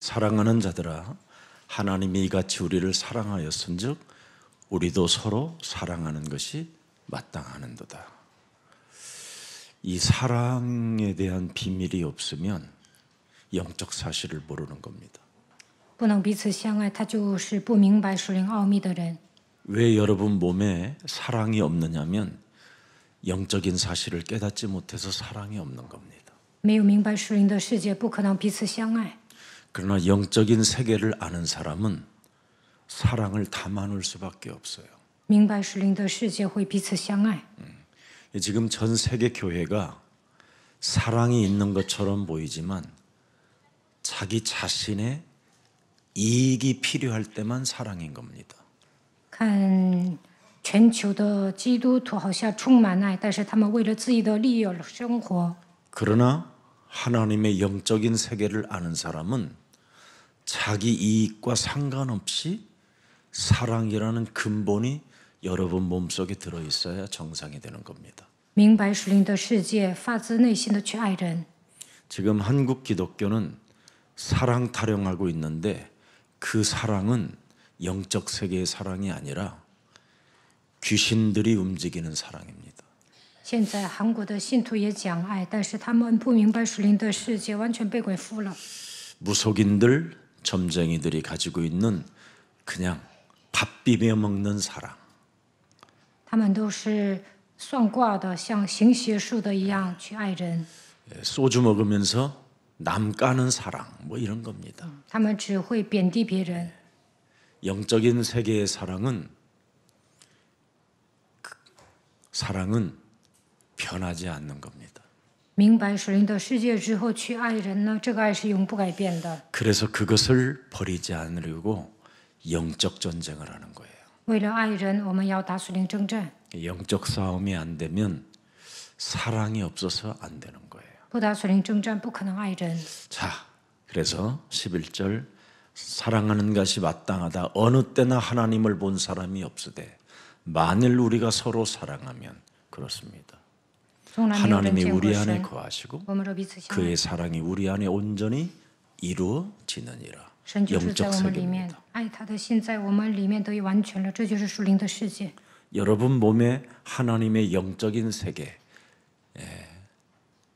사랑하는 자들아, 하나님이 이같이 우리를 사랑하였은즉 우리도 서로 사랑하는 것이 마땅하는도다. 이 사랑에 대한 비밀이 없으면 영적 사실을 모르는 겁니다. 不能彼此相爱，他就是不明白属灵奥秘的人。 왜 여러분 몸에 사랑이 없느냐면 영적인 사실을 깨닫지 못해서 사랑이 없는 겁니다. 没有明白属灵的世界，不可能彼此相爱。 그러나 영적인 세계를 아는 사람은 사랑을 다 나눌 수밖에 없어요. 明白属灵的世界会彼此相爱。 지금 전 세계 교회가 사랑이 있는 것처럼 보이지만 자기 자신의 이익이 필요할 때만 사랑인 겁니다. 看全球的基督徒好像充满爱，但是他们为了自己的利益而生活。 그러나 하나님의 영적인 세계를 아는 사람은 자기 이익과 상관없이 사랑이라는 근본이 여러분 몸속에 들어있어야 정상이 되는 겁니다. 明白属灵的世界，发自内心的去爱人。 지금 한국 기독교는 사랑 타령하고 있는데 그 사랑은 영적 세계의 사랑이 아니라 귀신들이 움직이는 사랑입니다. 现在韩国的信徒也讲爱，但是他们不明白属灵的世界，完全被鬼附了。 무속인들, 점쟁이들이 가지고 있는 그냥 밥 비벼 먹는 사랑. 他们都是算卦的，像行邪术的一样去爱人。 소주 먹으면서 남 까는 사랑 뭐 이런 겁니다. 他们只会贬低别人。 영적인 세계의 사랑은 변하지 않는 겁니다. 明白属灵的世界之后去爱人呢，这个爱是永不改变的。 그래서 그것을 버리지 않으려고 영적 전쟁을 하는 거예요. 为了爱人，我们要打属灵征战。 영적 싸움이 안 되면 사랑이 없어서 안 되는 거예요. 不打属灵征战，不可能爱人。 자, 그래서 11절 사랑하는 것이 마땅하다. 어느 때나 하나님을 본 사람이 없으되 만일 우리가 서로 사랑하면 그렇습니다. 从来没有人 하나님이 见过 우리 안에 神， 거하시고 我们若彼此相爱， 그의 사랑이 우리 안에 온전히 이루어지느니라. 神就住在 영적 我们里面 세계입니다. ，爱他的心在我们里面得以完全了，这就是属灵的世界。 여러분 몸에 하나님의 영적인 세계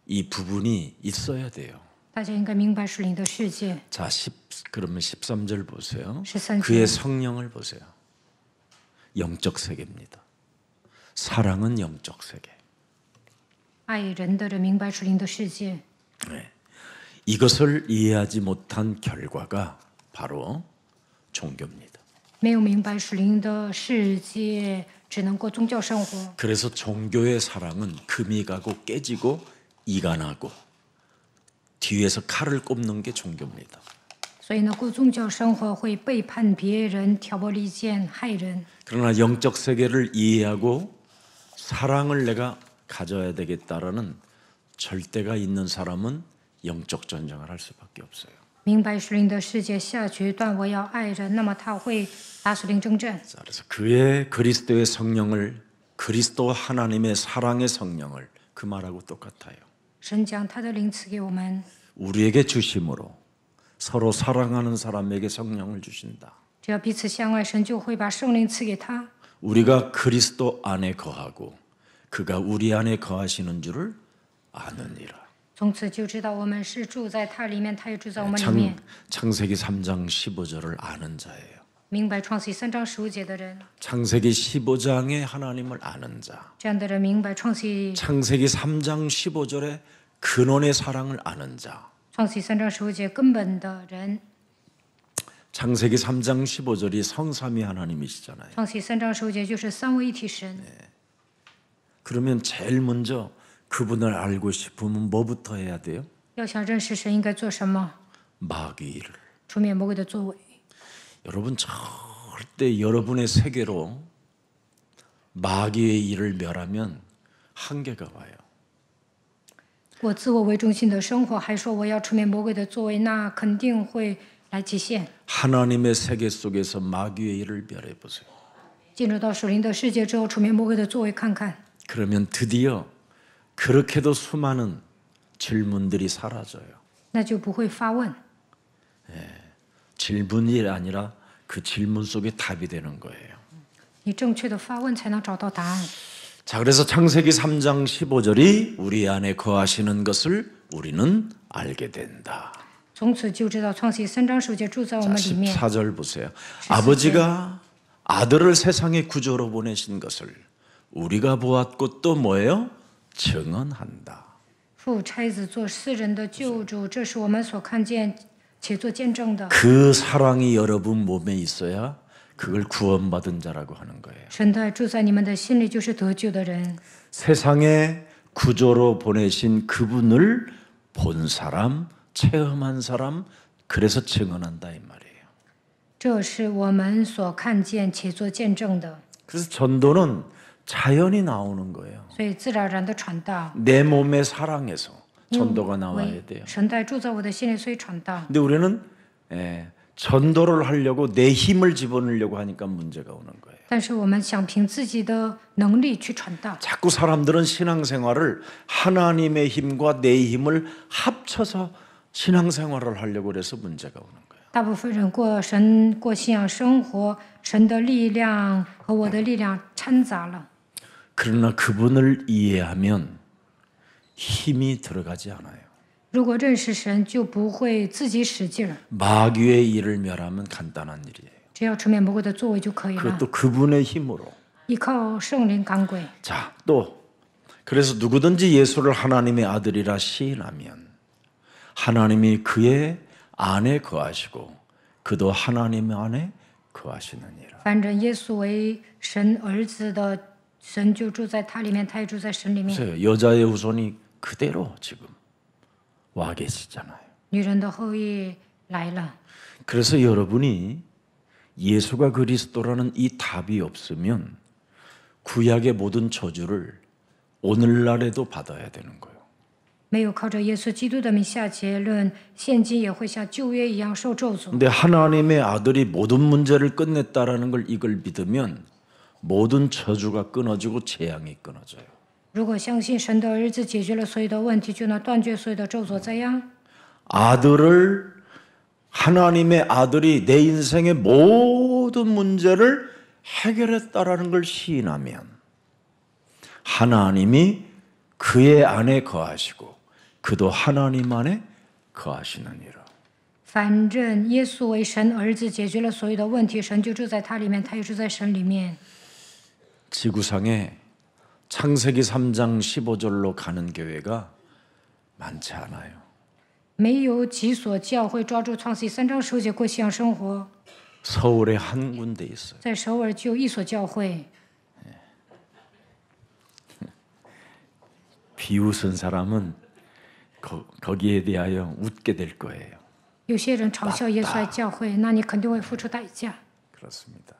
이 부분이 있어야 돼요. 大家应该明白属灵的世界。 자, 그러면 13절 보세요. 13절. 그의 성령을 보세요. 영적 세계입니다. 사랑은 영적 세계. 爱人的人明白属灵的世界， 이것을 이해하지 못한 결과가 바로 종교입니다. 没有明白属灵的世界，只能过宗教生活。 그래서 종교의 사랑은 금이 가고 깨지고 이가 나고 뒤에서 칼을 꼽는 게 종교입니다. 所以呢，过宗教生活会背叛别人、挑拨离间、害人。 그러나 영적 세계를 이해하고 사랑을 내가 가져야 되겠다라는 절대가 있는 사람은 영적 전쟁을 할 수밖에 없어요. 明白属灵的世界下决断，我要爱人，那么他会打属灵征战。 자, 그래서 그의 그리스도의 성령을 그리스도 하나님의 사랑의 성령을 그 말하고 똑같아요. 神将他的灵赐给我们， 우리에게 주심으로 서로 사랑하는 사람에게 성령을 주신다. 只要彼此相爱，神就会把圣灵赐给他。 우리가 그리스도 안에 거하고 그가 우리 안에 거하시는 줄을 아느니라. 从此就知道我们是住在他里面，他也住在我们里面。 창세기 3장 15절을 아는 자예요. 明白创世3章15节的人， 창세기 15장의 하나님을 아는 자. 这样的人明白创世 창세기 3장 15절의 근원의 사랑을 아는 자. 3章15节根本的人， 창세기 3장 15절이 성삼위 하나님이시잖아요. 创世3章15节就是三位一体神。 그러면 제일 먼저 그분을 알고 싶으면 뭐부터 해야 돼요? 要想认识神，应该做什么？ 마귀를. 出面魔鬼的作为。 여러분 절대 여러분의 세계로 마귀의 일을 멸하면 한계가 와요. 我自我为中心的生活，还说我要出面魔鬼的作为，那肯定会来极限。 하나님의 세계 속에서 마귀의 일을 멸해 보세요. 进入到属灵的世界之后，出面魔鬼的作为看看， 그러면 드디어 그렇게도 수많은 질문들이 사라져요. 那就不会发问。 질문이 아니라 그 질문 속에 답이 되는 거예요. 你正确的发问才能找到答案。 자, 그래서 창세기 3장 15절이 우리 안에 거하시는 것을 우리는 알게 된다. 从此就知道创世3章10节住在我们里面。 14절 보세요. 아버지가 아들을 세상의 구조로 보내신 것을 우리가 보았고 또 뭐예요? 증언한다. 父差子做世人的救主，这是我们所看见且做见证的。 그 사랑이 여러분 몸에 있어야 그걸 구원받은 자라고 하는 거예요. 神的爱住在你们的心里，就是得救的人。 세상의 구조로 보내신 그분을 본 사람, 체험한 사람, 그래서 증언한다 이 말이에요. 这是我们所看见且做见证的。 그래서 전도는 자연히 나오는 거예요. 所以自然而然的传道， 내 몸의 사랑에서 전도가 나와야 돼요. 神的爱住在我的心里，所以传道。 근데 우리는 전도를 하려고 내 힘을 집어넣으려고 하니까 문제가 오는 거예요. 但是我们想凭自己的能力去传道， 자꾸 사람들은 신앙생활을 하나님의 힘과 내 힘을 합쳐서 신앙생활을 하려고 그래서 문제가 오는 거예요. 大部分人过信仰生活，神的力量和我的力量掺杂了。 그러나 그분을 이해하면 힘이 들어가지 않아요. 如果认识神，就不会自己使劲儿， 마귀의 일을 멸하면 간단한 일이에요. 只要直面魔鬼的作为就可以了。 그것도 그분의 힘으로. 依靠圣灵赶鬼。 자, 또 그래서 누구든지 예수를 하나님의 아들이라 시인하면 하나님이 그의 안에 거하시고 그도 하나님 안에 거하시느니라. 反正耶稣为神儿子的，神就住在他里面，他也住在神里面。 그래서 여자의 후손이 그대로 지금 와 계시잖아요. 女人的后裔来了， 그래서 여러분이 예수가 그리스도라는 이 답이 없으면 구약의 모든 저주를 오늘날에도 받아야 되는 거예요. 没有靠着耶稣基督的名下结论，现今也会像旧约一样受咒诅。 근데 하나님의 아들이 모든 문제를 끝냈다라는 걸 이걸 믿으면 모든 저주가 끊어지고 재앙이 끊어져요. 如果相信神的儿子解决了所有的问题，就能断绝所有的咒诅灾殃。 아들을 하나님의 아들이 내 인생의 모든 문제를 해결했다라는 걸 시인하면 하나님이 그의 안에 거하시고 그도 하나님 안에 거하시느니라. 反正耶稣为神儿子解决了所有的问题，神就住在他里面，他也住在神里面。 지구상에 창세기 3장 15절로 가는 교회가 많지 않아요. 没有几所教会抓住创世3章15节过信仰生活， 서울에 한 군데 있어요. 在首尔就一所教会。 비웃은 사람은 거기에 대하여 웃게 될 거예요. 有些人嘲笑耶稣爱教会，那你肯定会付出代价。 그렇습니다.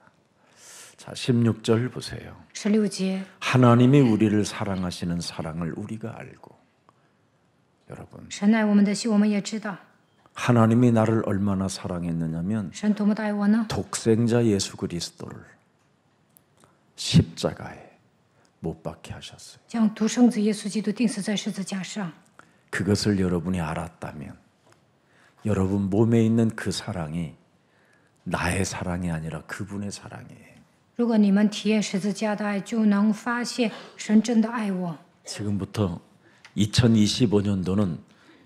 자, 16절 보세요. 16节， 하나님이 우리를 사랑하시는 사랑을 우리가 알고 여러분 神爱我们的心，我们也知道。 하나님이 나를 얼마나 사랑했느냐면 神多么的爱我呢？ 독생자 예수 그리스도를 십자가에 못 박게 하셨어요. 将独生子耶稣基督钉死在十字架上。 그것을 여러분이 알았다면 여러분 몸에 있는 그 사랑이 나의 사랑이 아니라 그분의 사랑이에요. 如果你们体验十字架的爱，就能发现神真的爱我。 지금부터 2025년도는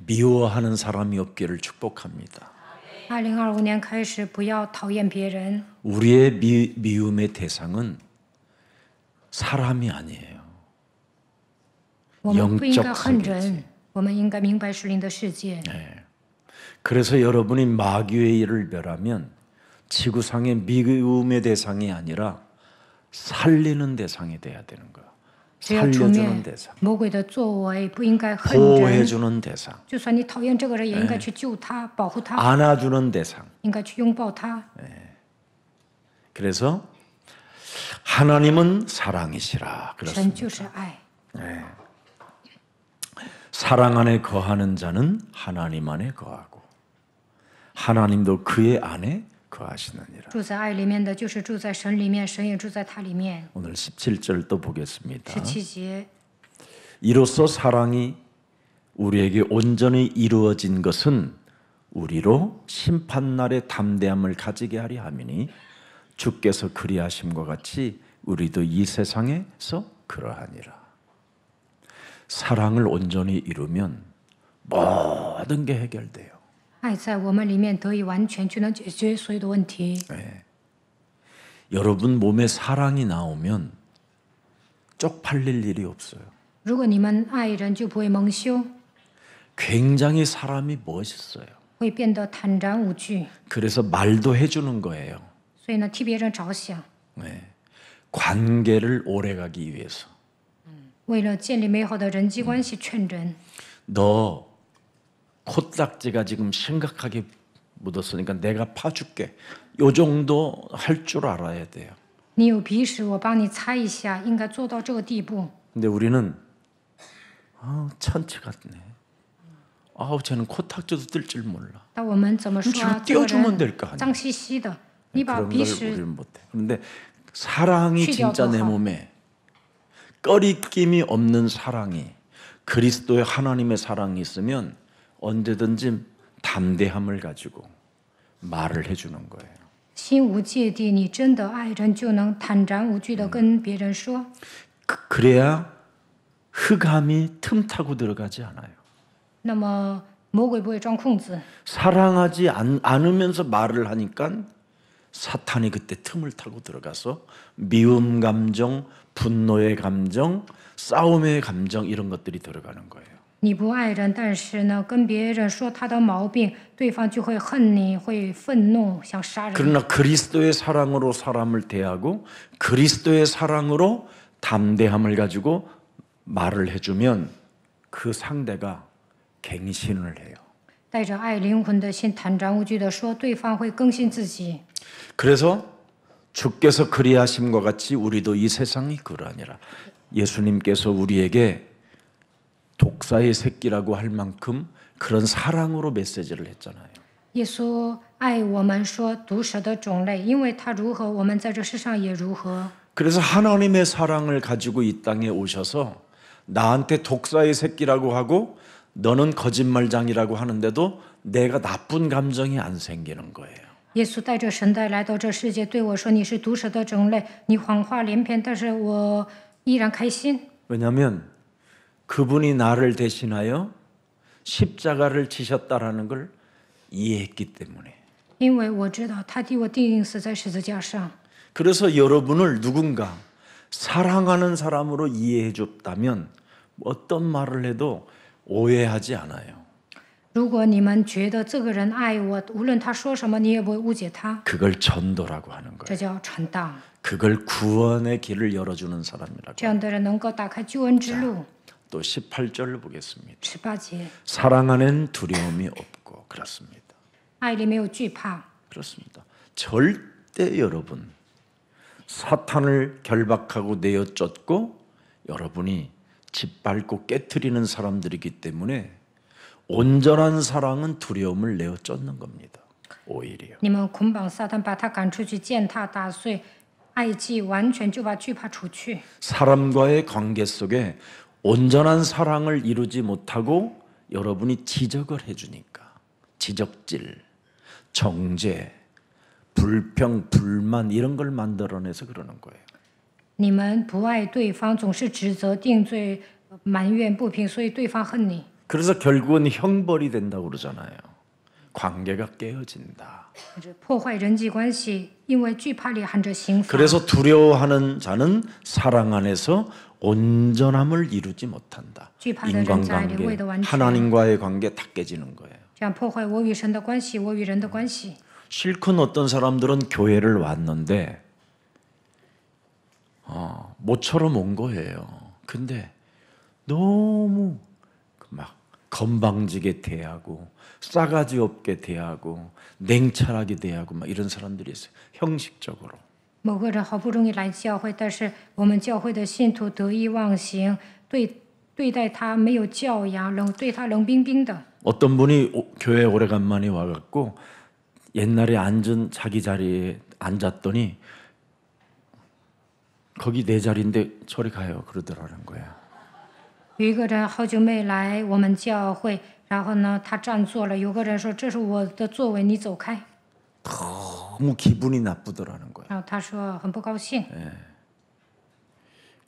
미워하는 사람이 없기를 축복합니다. 2025年开始，不要讨厌别人。 우리의 미움의 대상은 사람이 아니에요. 我们不应该 영적 恨 세계지. 人，我们应该明白属灵的世界。 그래서 여러분이 마귀의 일을 멸하면 지구상의 미움의 대상이 아니라 살리는 대상이 돼야 되는 거예요. 只要除 살려주는 灭 대상, 魔鬼的作为，不应该恨人。 보호해주는 대상, 就算你讨厌这个人，也应该去救他、保护他， 안아주는 대상. 应该去拥抱他。 그래서 하나님은 사랑이시라. 神 그렇습니다. 就是爱， 사랑 안에 거하는 자는 하나님 안에 거하고 하나님도 그의 안에 거하시느니라. 住在爱里面的，就是住在神里面，神也住在他里面。 오늘 17절 또 보겠습니다. 17节， 이로써 사랑이 우리에게 온전히 이루어진 것은 우리로 심판날의 담대함을 가지게 하려 함이니 주께서 그리하심과 같이 우리도 이 세상에서 그러하니라. 사랑을 온전히 이루면 모든 게 해결돼요. 爱在我们里面得以完全，就能解决所有的问题。 여러분 몸에 사랑이 나오면 쪽팔릴 일이 없어요. 如果你们爱人，就不会蒙羞， 굉장히 사람이 멋있어요. 会变得坦然无惧。 그래서 말도 해주는 거예요. 所以呢，替别人着想， 관계를 오래가기 위해서. 为了建立美好的人际关系，劝人。 너 코딱지가 지금 심각하게 묻었으니까 내가 파줄게. 요 정도 할 줄 알아야 돼요. 你有鼻屎，我帮你擦一下，应该做到这个地步。 근데 우리는 천치 같네. 쟤는 코딱지도 뜰 줄 몰라. 但我们怎么说啊？ 띄워 这个 주면 될 거 人 아니야. 脏兮兮的，你把 그런 鼻 걸 屎 우리는 못해. 그런데 사랑이 취재하고 진짜 내 하고. 몸에 꺼리낌이 없는 사랑이 그리스도의 하나님의 사랑이 있으면 언제든지 담대함을 가지고 말을 해주는 거예요. 心无芥蒂，你真的爱人，就能坦然无惧的跟别人说。 그래야 흑암이 틈타고 들어가지 않아요. 那么魔鬼不会钻空子。 사랑하지 않으면서 말을 하니까 사탄이 그때 틈을 타고 들어가서 미움 감정, 분노의 감정, 싸움의 감정 이런 것들이 들어가는 거예요. 你不爱人，但是呢，跟别人说他的毛病，对方就会恨你，会愤怒，想杀人。 그러나 그리스도의 사랑으로 사람을 대하고 그리스도의 사랑으로 담대함을 가지고 말을 해주면 그 상대가 갱신을 해요. 带着爱灵魂的心，坦然无惧的说，对方会更新自己。 그래서 주께서 그리하심과 같이 우리도 이 세상이 그러하니라. 예수님께서 우리에게 독사의 새끼라고 할 만큼 그런 사랑으로 메시지를 했잖아요. 耶稣爱我们，说毒蛇的种类，因为他如何，我们在这世上也如何。 그래서 하나님의 사랑을 가지고 이 땅에 오셔서 나한테 독사의 새끼라고 하고 너는 거짓말장이라고 하는데도 내가 나쁜 감정이 안 생기는 거예요. 耶稣带着神带来到这世界，对我说：“你是毒蛇的种类，你谎话连篇。”但是我依然开心， 왜냐하면 그분이 나를 대신하여 십자가를 지셨다라는 걸 이해했기 때문에. 因为我知道他替我钉死在十字架上。 그래서 여러분을 누군가 사랑하는 사람으로 이해해 줬다면 어떤 말을 해도 오해하지 않아요. 如果你们觉得这个人爱我，无论他说什么，你也不会误解他， 그걸 전도라고 하는 거예요. 这叫传道。 그걸 구원의 길을 열어주는 사람이라고. 这样的人能够打开救恩之路。 또 18절을 보겠습니다. 18节， 사랑 안엔 두려움이 없고 그렇습니다. 爱里没有惧怕。 그렇습니다. 절대 여러분 사탄을 결박하고 내어쫓고 여러분이 짓밟고 깨트리는 사람들이기 때문에 온전한 사랑은 두려움을 내어쫓는 겁니다. 오히려. 你们捆绑撒旦，把他赶出去，践踏打碎，爱既完全，就把惧怕除去。 사람과의 관계 속에 온전한 사랑을 이루지 못하고 여러분이 지적을 해주니까 지적질, 정죄, 불평, 불만 이런 걸 만들어내서 그러는 거예요. 你们不爱对方，总是指责、定罪、埋怨不平，所以对方恨你。 그래서 결국은 형벌이 된다고 그러잖아요. 관계가 깨어진다. 破坏人际关系，因为惧怕里含着刑罚。 그래서 두려워하는 자는 사랑 안에서 온전함을 이루지 못한다. 인간관계, 하나님과의 관계 다 깨지는 거예요. 这样破坏我与神的关系，我与人的关系。 실컷 어떤 사람들은 교회를 왔는데 모처럼 온 거예요. 근데 너무 막 건방지게 대하고 싸가지 없게 대하고 냉철하게 대하고 막 이런 사람들이 있어요. 형식적으로. 某个人好不容易来教会，但是我们教会的信徒得意忘形，对待他没有教养，对他冷冰冰的。 어떤 분이 교회 오래간만에 와갖고 옛날에 앉은 자기 자리에 앉았더니 거기 내 자리인데 저리 가요 그러더라는 거야. 有一个人好久没来我们教会，然后呢，他占座了，有个人说这是我的座位，你走开。 너무 기분이 나쁘더라는 거야. 然后他说很不高兴。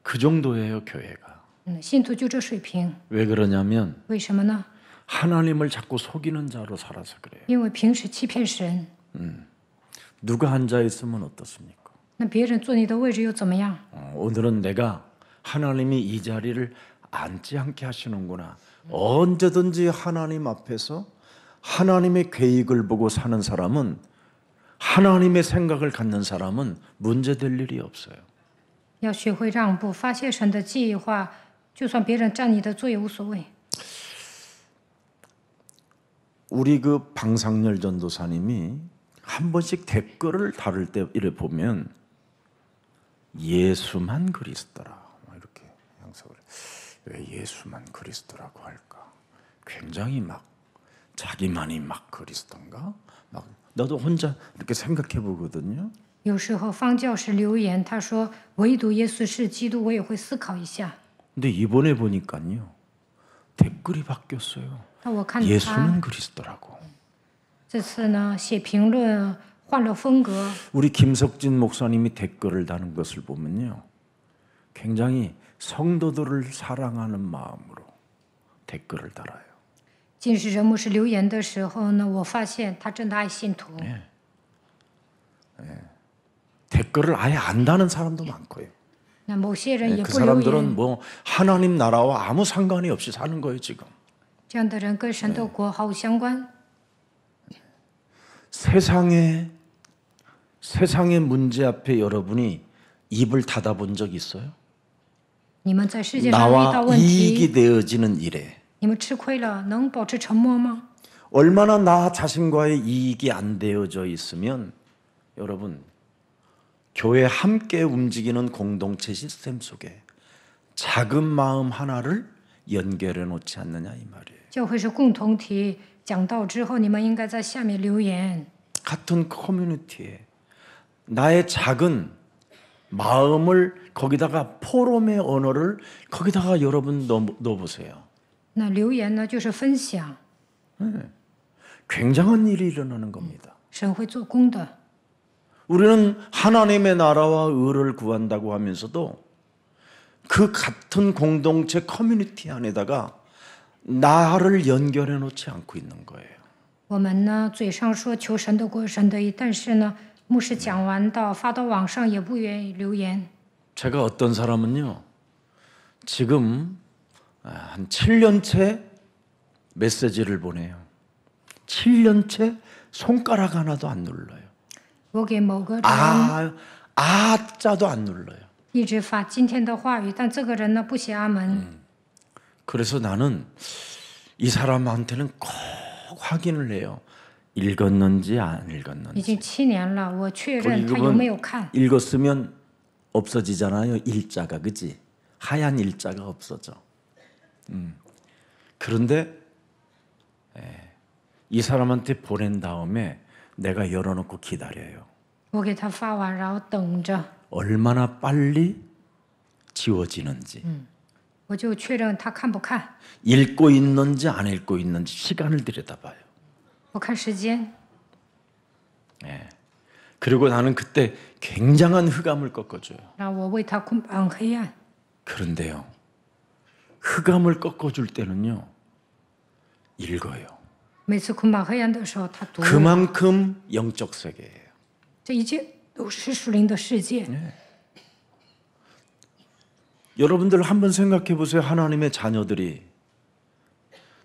그 정도예요, 교회가. 信徒就这水平， 왜 그러냐면 为什么呢？ 하나님을 자꾸 속이는 자로 살아서 그래요. 因为平时欺骗神。 누가 앉아 있으면 어떻습니까? 那别人坐你的位置又怎么样？ 오늘은 내가 하나님이 이 자리를 앉지 않게 하시는구나. 언제든지 하나님 앞에서 하나님의 계획을 보고 사는 사람은 하나님의 생각을 갖는 사람은 문제될 일이 없어요. 要学会让步，发现神的计划，就算别人占你的座也无所谓。 우리 그 방상열 전도사님이 한 번씩 댓글을 다룰 때 이래 보면 예수만 그리스도라 이렇게 양석을 왜 예수만 그리스도라고 할까? 굉장히 막 자기만이 막 그리스도인가? 막 나도 혼자 이렇게 생각해 보거든요. 有时候方教士留言，他说唯独耶稣是基督，我也会思考一下。 근데 이번에 보니까요 댓글이 바뀌었어요. 那我看 예수는 他 그리스도라고. 这次呢写评论换了风格， 우리 김석진 목사님이 댓글을 다는 것을 보면요 굉장히 성도들을 사랑하는 마음으로 댓글을 달아요. 金世哲牧师留言的时候呢，我发现他真的爱信徒。 댓글을 아예 안 다는 사람도 많고요. 那某些人也 그 不留 사람들은 言， 뭐 하나님 나라와 아무 상관이 없이 사는 거예요 지금. 这样的人跟神的国毫无相关。 세상의 문제 앞에 여러분이 입을 닫아본 적 있어요? 你们在世界上遇到 나와 问 이익이 题， 되어지는 일에 你们吃亏了，能保持沉默吗？ 얼마나 나 자신과의 이익이 안 되어져 있으면 여러분 교회 함께 움직이는 공동체 시스템 속에 작은 마음 하나를 연결해 놓지 않느냐 이 말이에요. 教会是共同体，讲到之后，你们应该在下面留言。 같은 커뮤니티에 나의 작은 마음을 거기다가 포럼의 언어를 거기다가 여러분 넣어보세요. 那留言呢，就是分享， 굉장한 일이 일어나는 겁니다. 神会做工的。 우리는 하나님의 나라와 의를 구한다고 하면서도 그 같은 공동체 커뮤니티 안에다가 나를 연결해 놓지 않고 있는 거예요. 我们呢，嘴上说求神的国、神的义，但是呢，牧师讲完到发到网上也不愿意留言。 제가 어떤 사람은요, 지금 한 7년째 메시지를 보내요. 7년째 손가락 하나도 안 눌러요. 我给某个人 아자도 안 눌러요. 一直发今天的话语，但这个人呢不写阿门。 그래서 나는 이 사람한테는 꼭 확인을 해요. 읽었는지 안 已 읽었는지. 经7年了，我确 거기 认他有没有看。 읽었으면 없어지잖아요. 일자가 그지? 하얀 일자가 없어져. 그런데 이 사람한테 보낸 다음에 내가 열어놓고 기다려요. 我给他发完，然后等着， 얼마나 빨리 지워지는지. 我就确认他看不看。 읽고 있는지 안 읽고 있는지 시간을 들여다봐요. 我看时间， 그리고 나는 그때 굉장한 흑암을 꺾어줘요. 然后我为他捆绑黑暗。 그런데요, 흑암을 꺾어줄 때는요, 읽어요. 每次捆绑黑暗的时候，他读。 그만큼 영적 세계예요. 这一切都是属灵的世界。 여러분들 한번 생각해 보세요. 하나님의 자녀들이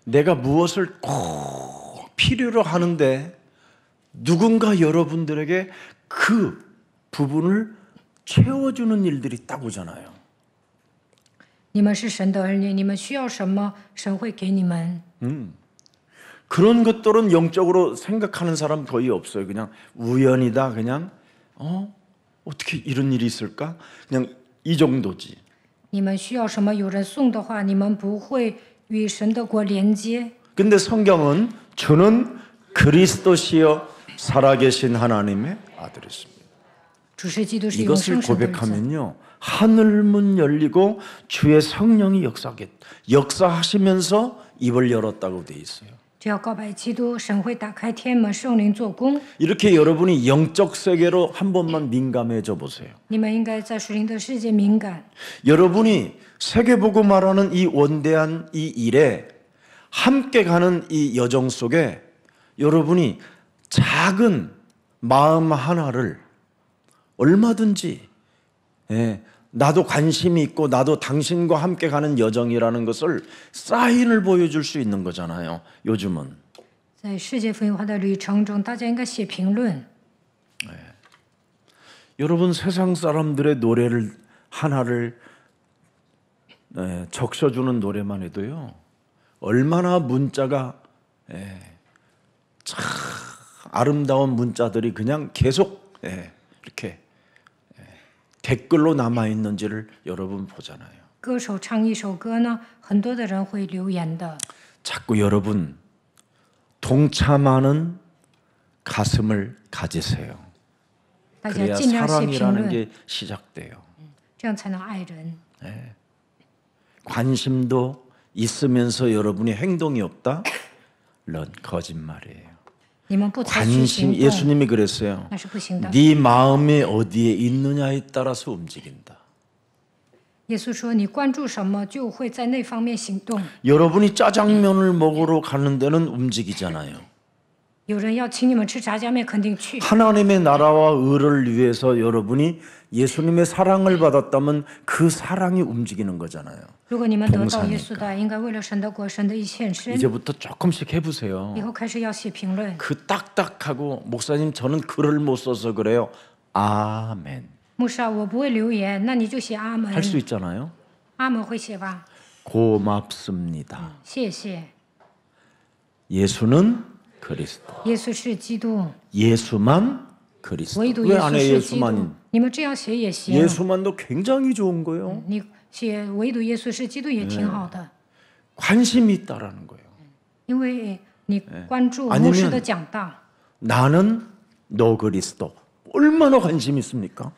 내가 무엇을 꼭 필요로 하는데 누군가 여러분들에게 그 부분을 채워주는 일들이 딱 오잖아요. 你们是神的儿女，你们需要什么，神会给你们。 그런 것들은 영적으로 생각하는 사람 거의 없어요. 그냥 우연이다. 그냥 어떻게 이런 일이 있을까? 그냥 이 정도지. 你们需要什么，有人送的话，你们不会与神的国连接。 근데 성경은 주는 그리스도시여 살아계신 하나님의 아들이십니다. 主是基督，是永 이것을 生神的儿子。 고백하면요 하늘문 열리고 주의 성령이 역사하시면서 입을 열었다고 돼 있어요. 只要告白基督，神会打开天门，圣灵做工。 이렇게 여러분이 영적 세계로 한 번만 민감해져 보세요. 你们应该在属灵的世界敏感。 여러분이 세계보고 말하는 이 원대한 이 일에 함께 가는 이 여정 속에 여러분이 작은 마음 하나를 얼마든지 나도 관심이 있고 나도 당신과 함께 가는 여정이라는 것을 사인을 보여줄 수 있는 거잖아요. 요즘은. 在世界福音化的旅程中，大家应该写评论。 여러분 세상 사람들의 노래를 하나를 적셔주는 노래만 해도요. 얼마나 문자가 참 아름다운 문자들이 그냥 계속 이렇게 댓글로 남아 있는지를 여러분 보잖아요. 歌手唱一首歌呢，很多的人会留言的。 자꾸 여러분 동참하는 가슴을 가지세요. 大家 그래야 尽量写评 사랑이라는 论， 게 시작돼요. 这样才能爱人。 관심도 있으면서 여러분이 행동이 없다? 런 거짓말이에요. 你们不采取 관심 行动， 예수님이 그랬어요. 那是不行的。 네 마음이 어디에 있느냐에 따라서 움직인다. 耶稣说：“你关注什么，就会在那方面行动。 여러분이 짜장면을 먹으러 가는 데는 움직이잖아요. 有人要请你们吃炸酱面，肯定去。 하나님의 나라와 의를 위해서 여러분이 예수님의 사랑을 받았다면 그 사랑이 움직이는 거잖아요. 如果你们得到耶稣的爱，应该为了神的国、神的一献身。 이제부터 조금씩 해보세요. 以后开始要写评论。 그 딱딱하고 목사님 저는 글을 못 써서 그래요. 아멘. 牧师啊，我不会留言，那你就写阿门。 할 수 있잖아요. 阿门会写吧？ 고맙습니다. 谢谢。 예수는 그리스도. 耶稣是基督， 예수만 그리스도. 唯独耶 왜 안 稣 해 是基督 예수만? 。你们这样写也行。 예수만도 굉장히 좋은 거예요. 你写唯独耶稣是基督也挺好的， 관심이 있다라는 거예요. 因为你关注 아니면 牧师的讲道。 나는 너 그리스도. 얼마나 관심 있습니까?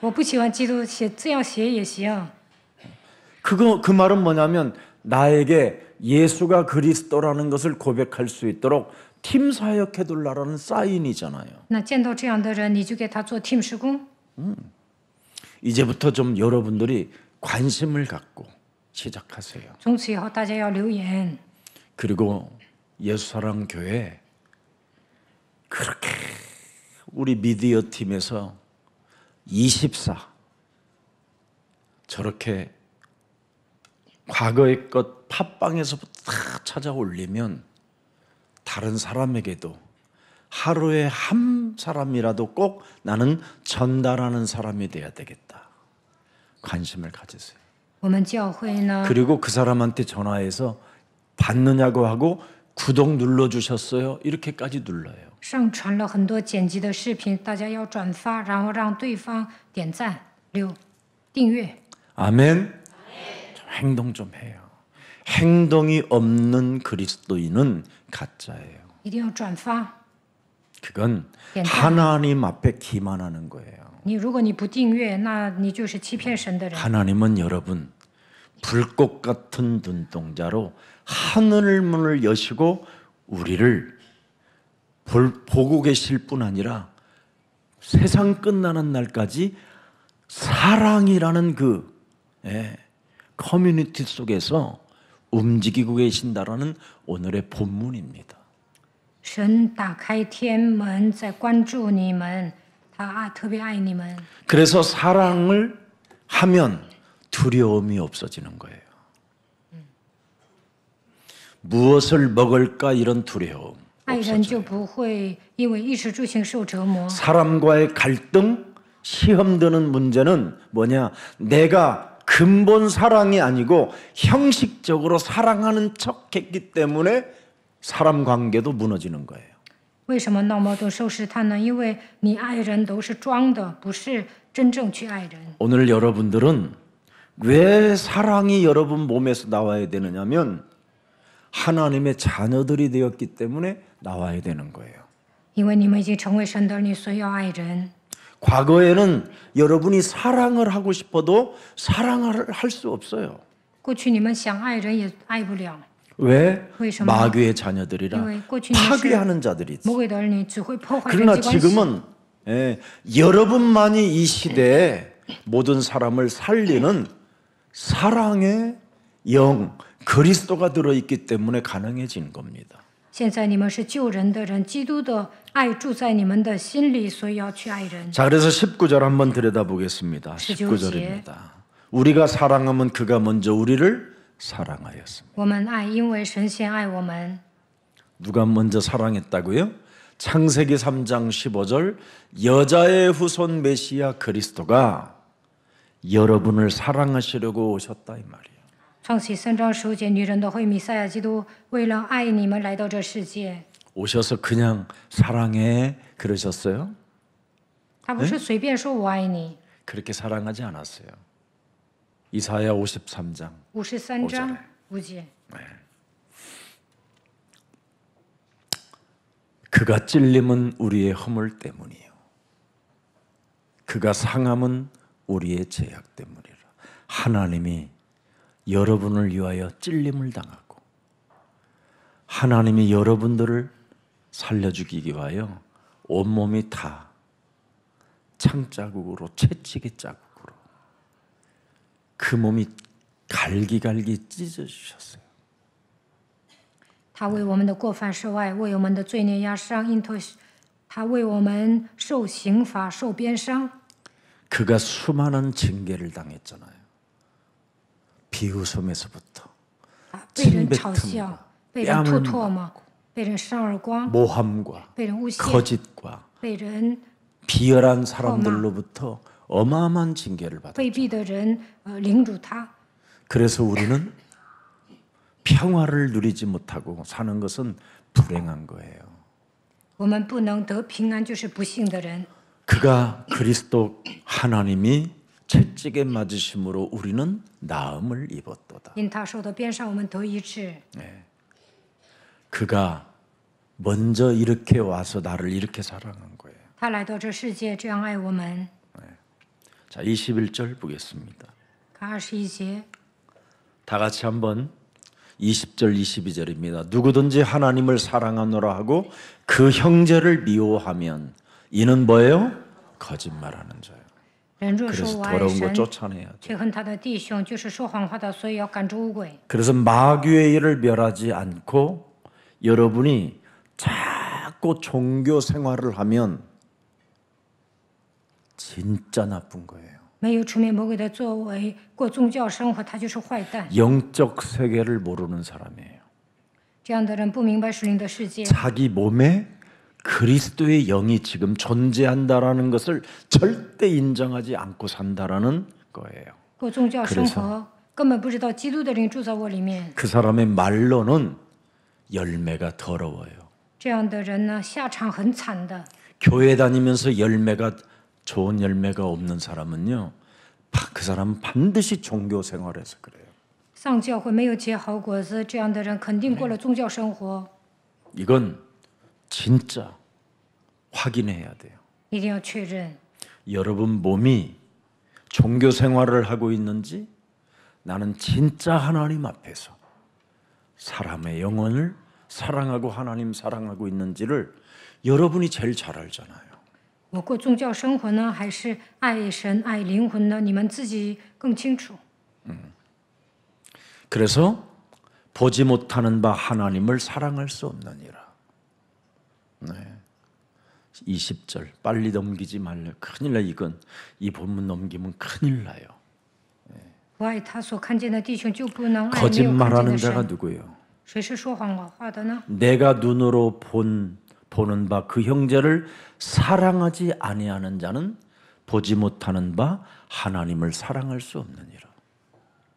我不喜欢基督，这样写也行。 그 말은 뭐냐면 나에게 예수가 그리스도라는 것을 고백할 수 있도록 팀 사역해 둘라라는 사인이잖아요. 那见到这样的人，你就给他做 team 施工。 이제부터 좀 여러분들이 관심을 갖고 시작하세요. 从此以后，大家要留言。 그리고 예수사랑 교회 그렇게 우리 미디어 팀에서 24 저렇게 과거의 것 팟빵에서부터 다 찾아 올리면 다른 사람에게도 하루에 한 사람이라도 꼭 나는 전달하는 사람이 돼야 되겠다. 관심을 가지세요. 我们教会呢， 그리고 그 사람한테 전화해서 받느냐고 하고 구독 눌러주셨어요? 이렇게까지 눌러요. 上传了很多剪辑的视频，大家要转发，然后让对方点赞、订阅。 아멘. 좀 행동 좀 해요. 행동이 없는 그리스도인은 가짜예요. 一定要转发。 그건 네. 하나님 앞에 기만하는 거예요. 如果你不订阅，那你就是欺骗神的人。 하나님은 여러분 불꽃 같은 눈동자로 하늘 문을 여시고 우리를 보고 계실 뿐 아니라 세상 끝나는 날까지 사랑이라는 그 커뮤니티 속에서 움직이고 계신다라는 오늘의 본문입니다. 神打开天门，在关注你们，他特别爱你们。 그래서 사랑을 하면 두려움이 없어지는 거예요. 무엇을 먹을까 이런 두려움 爱人就 없어져요. 不会因为衣食住行受折磨。 사람과의 갈등, 시험 드는 문제는 뭐냐? 내가 근본 사랑이 아니고 형식적으로 사랑하는 척했기 때문에 사람 관계도 무너지는 거예요. 为什么闹矛盾受试探呢？因为你爱人都是装的，不是真正去爱人。 오늘 여러분들은 왜 사랑이 여러분 몸에서 나와야 되느냐면 하나님의 자녀들이 되었기 때문에 나와야 되는 거예요. 因为你们已经成为神的儿女，所以要爱人。 과거에는 여러분이 사랑을 하고 싶어도 사랑을 할 수 없어요. 过去你们想爱人也爱不了， 왜? 为什么？ 마귀의 자녀들이라 因为过去你们是 파괴하는 자들이지. 魔鬼的儿女，只会破坏人 그러나 际关系。 지금은 여러분만이 이 시대에 모든 사람을 살리는 사랑의 영 그리스도가 들어있기 때문에 가능해진 겁니다. 现在你们是救人的人，基督的爱住在你们的心里，所以要去爱人。 자, 그래서 19절 한번 들여다보겠습니다. 19절입니다. 우리가 사랑하면 그가 먼저 우리를 사랑하였습니다. 我们爱，因为神先爱我们。 누가 먼저 사랑했다고요? 창세기 3장 15절 여자의 후손 메시아 그리스도가 여러분을 사랑하시려고 오셨다 이 말이에요. 创启3章15节，女人的会弥赛亚基督为了爱你们来到这世界， 오셔서 그냥 사랑해 그러셨어요? 他不是随便说我爱你。 그렇게 사랑하지 않았어요. 이사야 53장 53章5节， 그가 찔림은 우리의 허물 때문이요 그가 상함은 우리의 죄악 때문이라. 하나님이 여러분을 위하여 찔림을 당하고 하나님이 여러분들을 살려주기 위하여 온몸이 다 창자국으로 채찍의 자국으로 그 몸이 갈기갈기 찢어주셨어요. 他为我们的过犯受爱，为我们的罪孽压伤，因他为我们受刑罚、受鞭伤。 그가 수많은 징계를 당했잖아요. 비웃음에서부터 被人嘲笑，被人吐唾沫，被人扇耳光， 모함과 被人诬陷， 거짓과 被人 비열한 사람들로부터 어마어마한 징계를 받았죠. 卑鄙的人凌辱他。 그래서 우리는 평화를 누리지 못하고 사는 것은 불행한 거예요. 我们不能得平安，就是不幸的人。 그가 그리스도 하나님이 채찍에 맞으심으로 우리는 나음을 입었도다. 因他受的鞭伤，我们得医治。 그가 먼저 이렇게 와서 나를 이렇게 사랑한 거예요. 他来到这世界，这样爱我们。 자, 21절 보겠습니다. 看21节， 다 같이 한번 20절 22절입니다. 누구든지 하나님을 사랑하노라 하고 그 형제를 미워하면 이는 뭐예요? 거짓말하는 자예요. 人若说 그래서 我爱 더러운 거 神， 쫓아내야 돼. 却恨他的弟兄，就是说谎话的，所以要赶逐污鬼。 그래서 마귀의 일을 멸하지 않고 여러분이 자꾸 종교 생활을 하면 진짜 나쁜 거예요. 没有出面魔鬼的作为，过宗教生活，他就是坏蛋。 영적 세계를 모르는 사람이에요. 这样的人不明白属灵的世界， 자기 몸에 그리스도의 영이 지금 존재한다라는 것을 절대 인정하지 않고 산다라는 거예요. 过宗教生活，根本不知道基督的灵住在我里面。 그 사람의 말로는 열매가 더러워요. 这样的人呢，下场很惨的。 교회 다니면서 열매가 좋은 열매가 없는 사람은요, 그 사람은 반드시 종교 생활에서 그래요. 上教会没有结好果子，这样的人肯定过了宗教生活。 이건 진짜 확인해야 돼요. 一定要确认， 여러분 몸이 종교 생활을 하고 있는지 나는 진짜 하나님 앞에서 사람의 영혼을 사랑하고 하나님 사랑하고 있는지를 여러분이 제일 잘 알잖아요. 我过宗教生活呢，还是爱神爱灵魂呢？你们自己更清楚。 그래서 보지 못하는 바 하나님을 사랑할 수 없느니라. 네. 20절 빨리 넘기지 말래. 큰일 나 이건 이 본문 넘기면 큰일 나요. 不爱他所看见的弟兄，就不能爱没有看见 거짓말하는 的 자가 神。 누구예요? 谁是说谎话的呢？ 내가 눈으로 보는 바 그 형제를 사랑하지 아니하는 자는 보지 못하는 바 하나님을 사랑할 수 없느니라.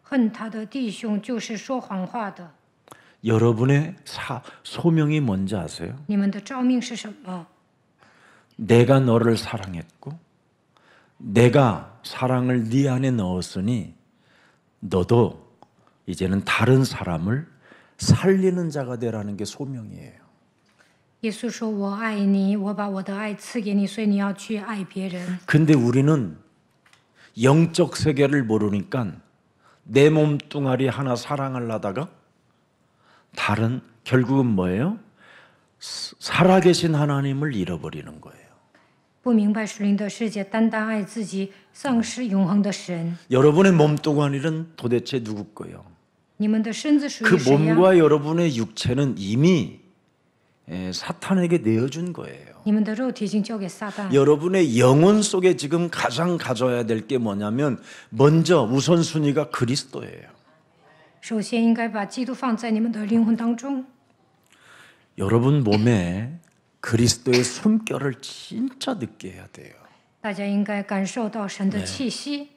恨他的弟兄，就是说谎话的。 여러분의 소명이 뭔지 아세요? 你们的召命是什么？ 내가 너를 사랑했고 내가 사랑을 네 안에 넣었으니 너도 이제는 다른 사람을 살리는 자가 되라는 게 소명이에요. 耶稣说：“我爱你，我把我的爱赐给你，所以你要去爱别人。 근데 우리는 영적 세계를 모르니까 내 몸뚱아리 하나 사랑하려다가 다른 결국은 뭐예요? 살아계신 하나님을 잃어버리는 거예요. 不明白属灵的世界，单单爱自己，丧失永恒的神。 여러분의 몸뚱아리는 도대체 누구 거예요? 你们的身子属 그 于谁呀？ 몸과 여러분의 육체는 이미 사탄에게 내어준 거예요. 你们的肉体已经交给撒旦。 여러분의 영혼 속에 지금 가장 가져야 될 게 뭐냐면 먼저 우선순위가 그리스도예요. 首先应该把基督放在你们的灵魂当中。 여러분 몸에 그리스도의 숨결을 진짜 느끼게 해야 돼요. 大家应该感受到神的气息。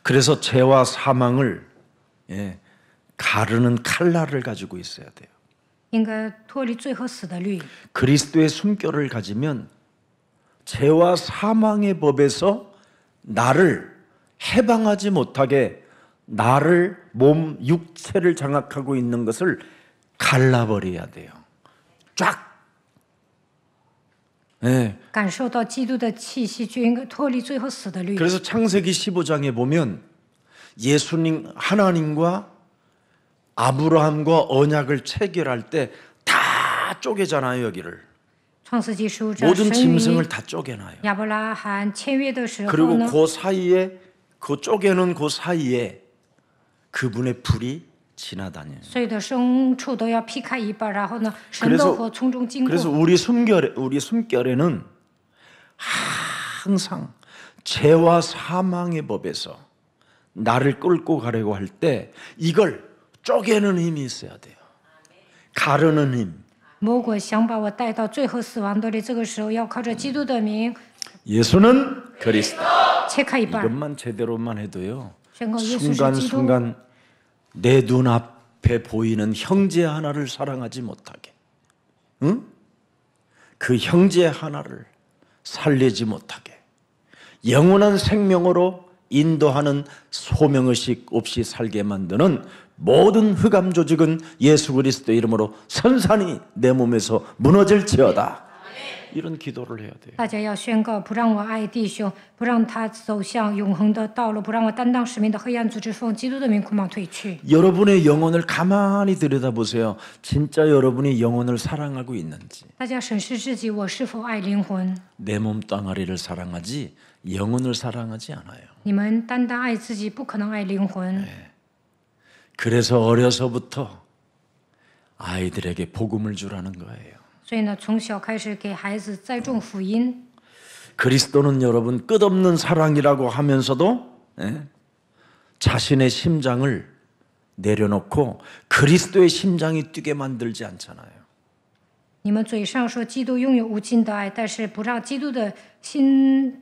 그래서 죄와 사망을 가르는 칼날을 가지고 있어야 돼요. 应该脱离罪和死的律。 그리스도의 숨결을 가지면 죄와 사망의 법에서 나를 해방하지 못하게 나를 몸 육체를 장악하고 있는 것을 갈라버려야 돼요. 쫙. 感受到基督的气息，就应该脱离罪和死的律。 그래서 창세기 15장에 보면 예수님 하나님과 아브라함과 언약을 체결할 때 다 쪼개잖아요, 여기를. 创世纪15章， 모든 神 짐승을 与 다 쪼개놔요. 亚伯拉罕签约的时候 그리고 呢， 그 사이에 그 쪼개는 그 사이에 그분의 불이 지나다녀요. 所有的牲畜都要劈开一半，然后呢，神 그래서 都和从中经 그래서 过。 우리 숨결에는 항상 죄와 사망의 법에서 나를 끌고 가려고 할 때 이걸 쪼개는 힘이 있어야 돼요. 가르는 힘. 魔鬼想把我带到罪和死亡的律，这个时候要靠着基督的名 예수는 그리스도. 切开一半， 이것만 제대로만 해도요. 宣告耶稣是基督。 순간순간 내 눈앞에 보이는 형제 하나를 사랑하지 못하게, 응? 그 형제 하나를 살리지 못하게 영원한 생명으로 인도하는 소명의식 없이 살게 만드는 모든 흑암 조직은 예수 그리스도 이름으로 선산이 내 몸에서 무너질지어다. 이런 기도를 해야 돼요. 大家要宣告，不让我爱弟兄，不让他走向永恒的道路，不让我担当使命的黑暗组织奉基督的名捆绑退去。 여러분의 영혼을 가만히 들여다보세요. 진짜 여러분이 영혼을 사랑하고 있는지. 大家审视自己，我是否爱灵魂？ 내 몸뚱아리를 사랑하지 영혼을 사랑하지 않아요. 你们单单爱自己，不可能爱灵魂。 그래서 어려서부터 아이들에게 복음을 주라는 거예요. 所以呢，从小开始给孩子栽种福音。 그리스도는 여러분 끝없는 사랑이라고 하면서도 자신의 심장을 내려놓고 그리스도의 심장이 뛰게 만들지 않잖아요. 你们嘴上说基督拥有无尽的爱，但是不让基督的心，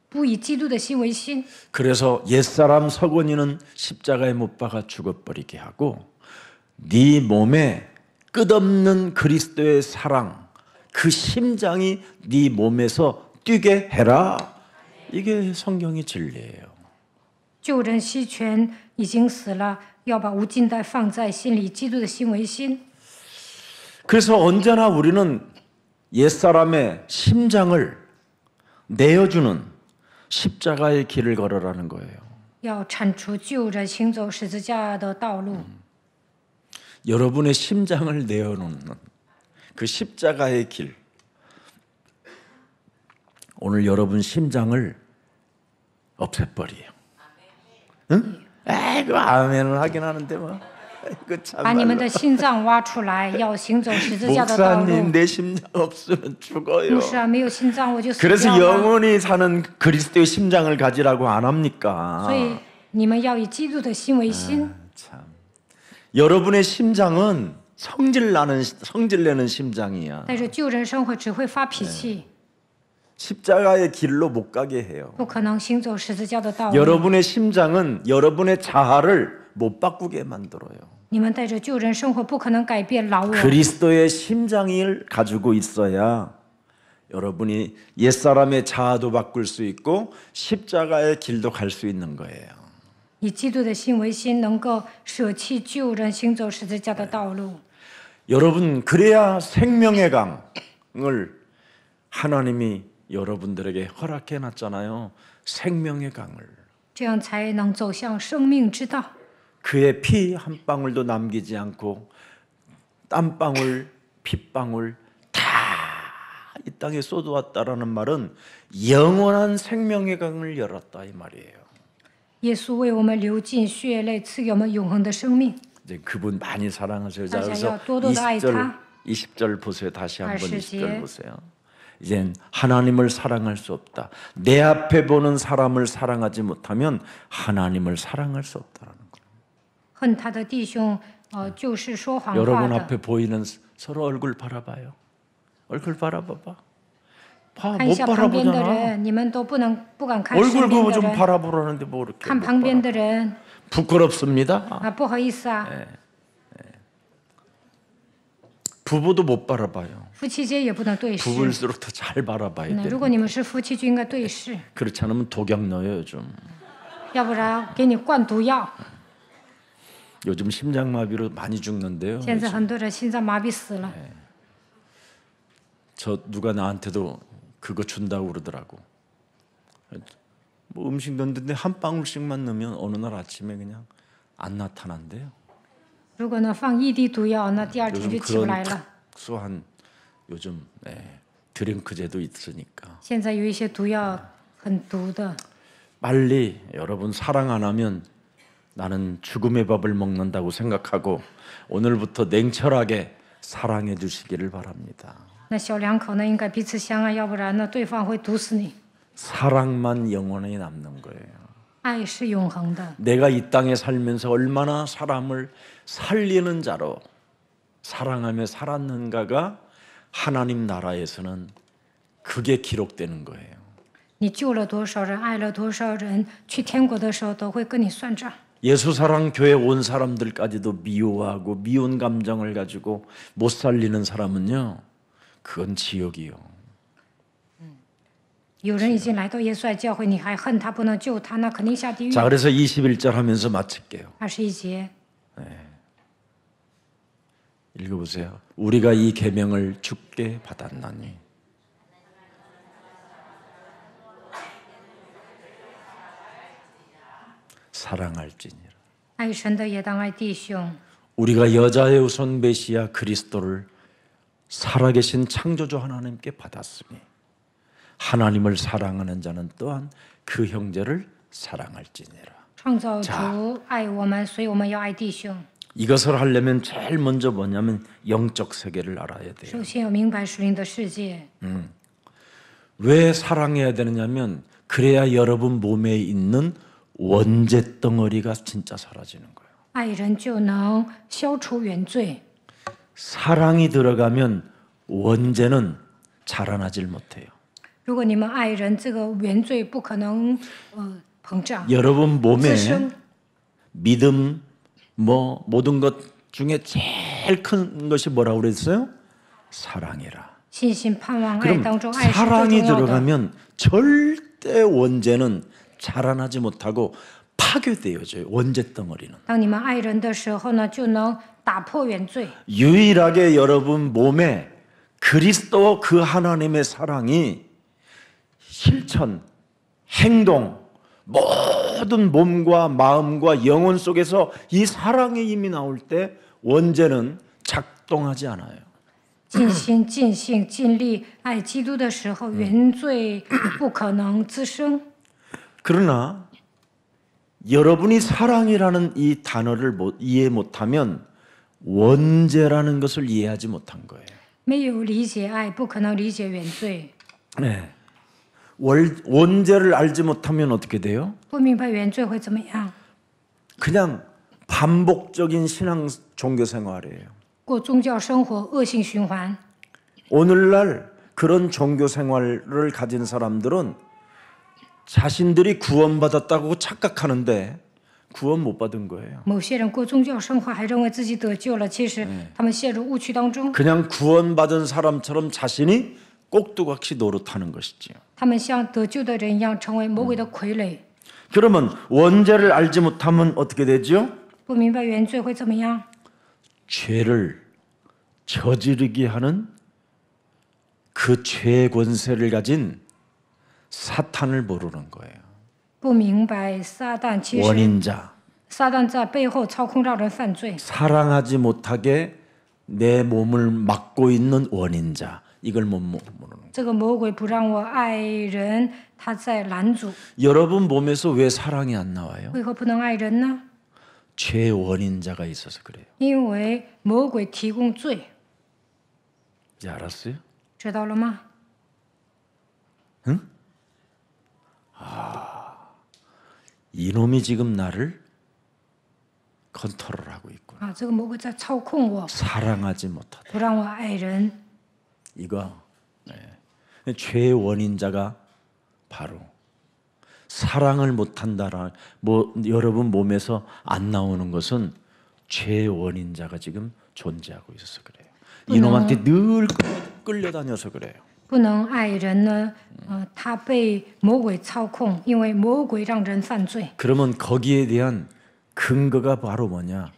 不以基督的心为心。 그래서 옛사람 서건이는 십자가에 못 박아 죽어버리게 하고 네 몸에 끝없는 그리스도의 사랑 그 심장이 네 몸에서 뛰게 해라. 이게 성경의 진리예요. 旧人西权已经死了，要把无尽的爱放在心里，基督的心为心。 그래서 언제나 우리는 옛사람의 심장을 내어주는 십자가의 길을 걸어라는 거예요. 要铲除旧人行走十字架的道路。 여러분의 심장을 내어놓는 그 십자가의 길. 오늘 여러분 심장을 없애버려요. 응? 그 아멘을 하긴 하는데 뭐. 그 把你们 참말로. 的心脏挖出来，要行走十字架的道路。 목사님 내 심장 없으면 죽어요. 牧师啊，没有心脏我就死 그래서 掉了。 영원히 사는 그리스도의 심장을 가지라고 안 합니까? 所以你们要以基督的心为心。 참. 여러분의 심장은 성질내는 심장이야. 带着旧人生活只会发脾气， 십자가의 길로 못 가게 해요. 不可能行走十字架的道路。 여러분의 심장은 여러분의 자아를 못 바꾸게 만들어요. 你们带着旧人生活，不可能改变老我。 그리스도의 심장을 가지고 있어야 여러분이 옛사람의 자아도 바꿀 수 있고 십자가의 길도 갈 수 있는 거예요. 以基督的心为心，能够舍弃旧人，行走十字架的道路。 여러분 그래야 생명의 강, 하나님이 여러분들에게 허락해 놨잖아요. 생명의 강을. 这样才能走向生命之道。 그의 피 한 방울도 남기지 않고 땀방울, 핏방울 다 이 땅에 쏟아왔다라는 말은 영원한 생명의 강을 열었다 이 말이에요. 耶稣为我们流尽血泪，赐给我们永恒的生命。 이제 그분 많이 사랑하세요. 자, 다시 그래서 또도 아이타. 20절 보세요. 다시 한번 20절. 20절 보세요. 이젠 하나님을 사랑할 수 없다. 내 앞에 보는 사람을 사랑하지 못하면 하나님을 사랑할 수 없다라는 거예요. 恨他的弟兄，就是说谎话 여러분 的。 앞에 보이는 서로 얼굴 바라봐요. 얼굴 바라봐봐. 看一 못 下旁边的 바라보잖아. 人，你们都不敢看身 얼굴 边 그거 的 좀 人， 바라보라는데 뭐 이렇게 看 못 旁边 바라. 的人 부끄럽습니다. 啊，不好意思啊， 부부도 못 바라봐요. 夫妻间也不能对视。 부부일수록 더 잘 바라봐야 那 돼. 如果你们是夫妻，就应该对视， 그렇지 않으면 독약 넣어요 요즘. 要不然给你灌毒药。 요즘 심장마비로 많이 죽는데요. 现在很多人心脏麻痹死了， 저 누가 나한테도 그거 준다고 그러더라고. 뭐 음식 넣는데 한 방울씩만 넣으면 어느 날 아침에 그냥 안 나타난대요. 如果呢放一滴毒药，那第二天 요즘 就起不来 그런 了。 특수한 요즘 드링크제도 있으니까 现在有一些毒药很毒的， 빨리 여러분 사랑 안 하면 나는 죽음의 밥을 먹는다고 생각하고 오늘부터 냉철하게 사랑해 주시기를 바랍니다. 那小两口呢应该彼此相爱，要不然呢对方会毒死你。 사랑만 영원히 남는 거예요. 爱是永恒的。 내가 이 땅에 살면서 얼마나 사람을 살리는 자로 사랑하며 살았는가가 하나님 나라에서는 그게 기록되는 거예요. 你救了多少人，爱了多少人，去天国的时候都会跟你算账。 예수사랑 교회 온 사람들까지도 미워하고 미운 감정을 가지고 못 살리는 사람은요, 그건 지옥이요. 有人已经来到耶稣爱教会，你还恨他不能救他，那肯定下地狱。 자, 그래서 21절 하면서 마칠게요. 21节， 읽어보세요. 우리가 이 계명을 주께 받았나니 사랑할지니라. 爱神的也当爱弟兄。 우리가 여자의 우선 메시아 그리스도를 살아계신 창조주 하나님께 받았으니 하나님을 사랑하는 자는 또한 그 형제를 사랑할지니라. 创造主爱我们，所以我们要爱弟兄。 이것을 하려면 제일 먼저 뭐냐면 영적 세계를 알아야 돼요. 首先要明白属灵的世界。 왜 사랑해야 되느냐면 그래야 여러분 몸에 있는 원죄 덩어리가 진짜 사라지는 거예요. 爱人就能消除原罪。 사랑이 들어가면 원죄는 자라나질 못해요. 如果你们爱人，这个原罪不可能膨胀。 여러분 몸에 滋生 믿음 뭐 모든 것 중에 제일 큰 것이 뭐라고 그랬어요? 사랑이라. 信心、盼望、爱 그럼 当中，爱是最 사랑이 重要的。 들어가면 절대 원죄는 자라나지 못하고 파괴되어져요. 원죄 덩어리는. 当你们爱人的时候呢，就能打破原罪。 유일하게 여러분 몸에 그리스도 그 하나님의 사랑이 실천, 행동, 모든 몸과 마음과 영혼 속에서 이 사랑의 힘이 나올 때 원죄는 작동하지 않아요. 尽心、尽性、尽力爱基督的时候，原罪不可能滋生。 그러나 여러분이 사랑이라는 이 단어를 이해 못하면 원죄라는 것을 이해하지 못한 거예요. 没有理解爱，不可能理解原罪。 네. 원죄를 알지 못하면 어떻게 돼요? 不明白原罪会怎么样？ 그냥 반복적인 신앙 종교 생활이에요. 过宗教生活，恶性循环。 오늘날 그런 종교 생활을 가진 사람들은 자신들이 구원받았다고 착각하는데 구원 못 받은 거예요. 某些人过宗教生活，还认为自己得救了，其实他们陷入误区当中。 그냥 구원받은 사람처럼 자신이 꼭두각시 노릇하는 것이지요. 他们像得救的人一样，成为魔鬼的傀儡。 그러면 원죄를 알지 못하면 어떻게 되죠? 不明白原罪会怎么样？ 죄를 저지르게 하는 그 죄의 권세를 가진 사탄을 모르는 거예요. 不明白撒旦其实 원인자, 撒旦在背后操控，让人犯罪。 사랑하지 못하게 내 몸을 막고 있는 원인자, 이걸 못 모르는 거예요. 这个魔鬼不让我爱人，他在拦阻。 여러분 몸에서 왜 사랑이 안 나와요? 为何不能爱人呢？ 죄 원인자가 있어서 그래요. 因为魔鬼提供罪， 이제 알았어요? 知道了吗？ 이놈이 지금 나를 컨트롤하고 있구나. 啊，这个魔鬼在操控我， 사랑하지 못하다. 不让我爱人。 이거 죄의 원인자가 바로 사랑을 못한다라. 뭐 여러분 몸에서 안 나오는 것은 죄의 원인자가 지금 존재하고 있어서 그래요. 이놈한테 늘 끌려다녀서 그래요. 不能爱人呢，他被魔鬼操控，因为魔鬼让人犯罪。 그러면 거기에 대한 근거가 바로 뭐냐?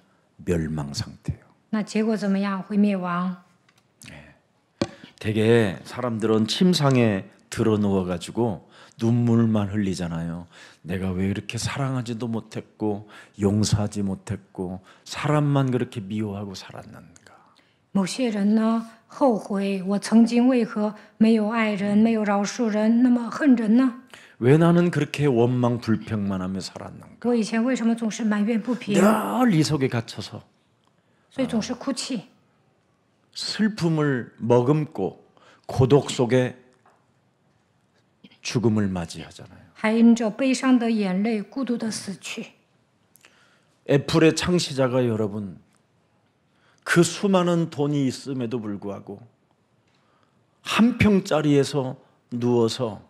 멸망 상태예요. 那结果怎么样？会灭亡。 되게 사람들은 침상에 들어 누워 가지고 눈물만 흘리잖아요. 내가 왜 이렇게 사랑하지도 못했고 용서하지 못했고 사람만 그렇게 미워하고 살았는가. 某些人呢，后悔我曾经为何没有爱人，没有饶恕人，那么恨人呢？ 왜 나는 그렇게 원망 불평만 하며 살았는가. 我以前为什么总是埋怨不平， 늘 이 속에 갇혀서 所以总是哭泣， 슬픔을 머금고 고독 속에 죽음을 맞이하잖아요. 还因着悲伤的眼泪，孤独的死去。 애플의 창시자가 여러분 그 수많은 돈이 있음에도 불구하고 한 평짜리에서 누워서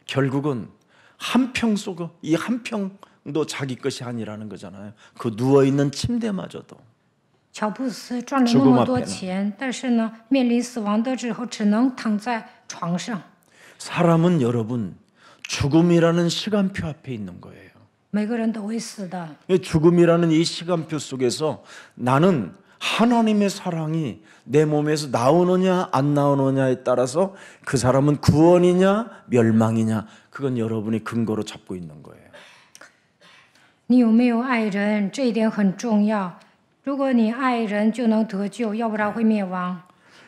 결국은 한 평 속에 이 한 평도 자기 것이 아니라는 거잖아요. 그 누워 있는 침대마저도 乔布斯赚了那么多钱，但是呢，面临死亡的时候，只能躺在床上。 사람은 여러분 죽음이라는 시간표 앞에 있는 거예요. 每个人都会死的。 죽음이라는 이 시간표 속에서 나는 하나님의 사랑이 내 몸에서 나오느냐 안 나오느냐에 따라서 그 사람은 구원이냐 멸망이냐 그건 여러분이 근거로 잡고 있는 거예요. 你有没有爱人？这一点很重要。如果你爱人，就能得救，要不然会灭亡。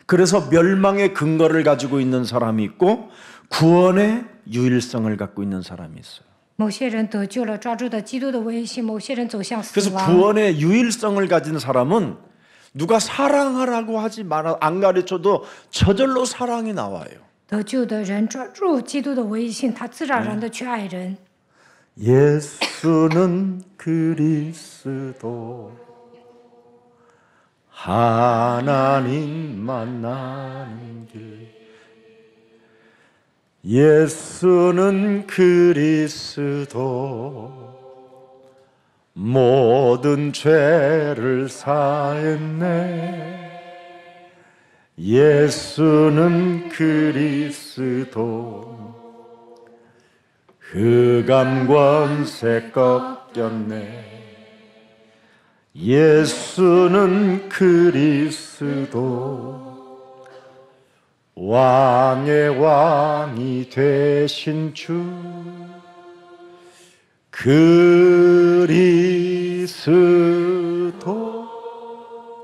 그래서 멸망의 근거를 가지고 있는 사람이 있고 구원의 유일성을 갖고 있는 사람이 있어요. 某些人得救了，抓住的基督的威信；某些人走向死 그래서 亡。 구원의 유일성을 가진 사람은 누가 사랑하라고 하지 말아 안 가르쳐도 저절로 사랑이 나와요. 得救的人抓住基督的威信，他自然而然的去爱人。 예수는 그리스도 하나님 만나는 길 예수는 그리스도 모든 죄를 사했네 예수는 그리스도 흑암 권세 꺾였네 예수는 그리스도 왕의 왕이 되신 주 그리스도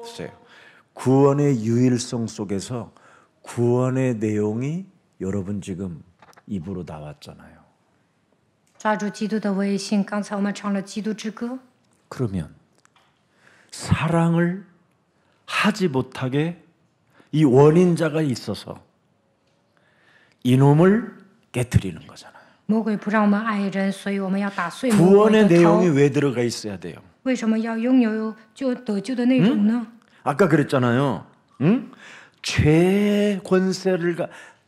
보세요. 구원의 유일성 속에서 구원의 내용이 여러분 지금 입으로 나왔잖아요. 抓住基督的威信，刚才我们唱了《基督之歌》。 그러면 사랑을 하지 못하게 이 원인자가 있어서 이놈을 깨트리는 거잖아요. 魔鬼不让我们爱人，所以我们要打碎魔鬼 구원의 的 내용이 头。 왜 들어가 있어야 돼요? 为什么要拥有就得救的内容呢？ 아까 그랬잖아요. 응? 죄의 권세를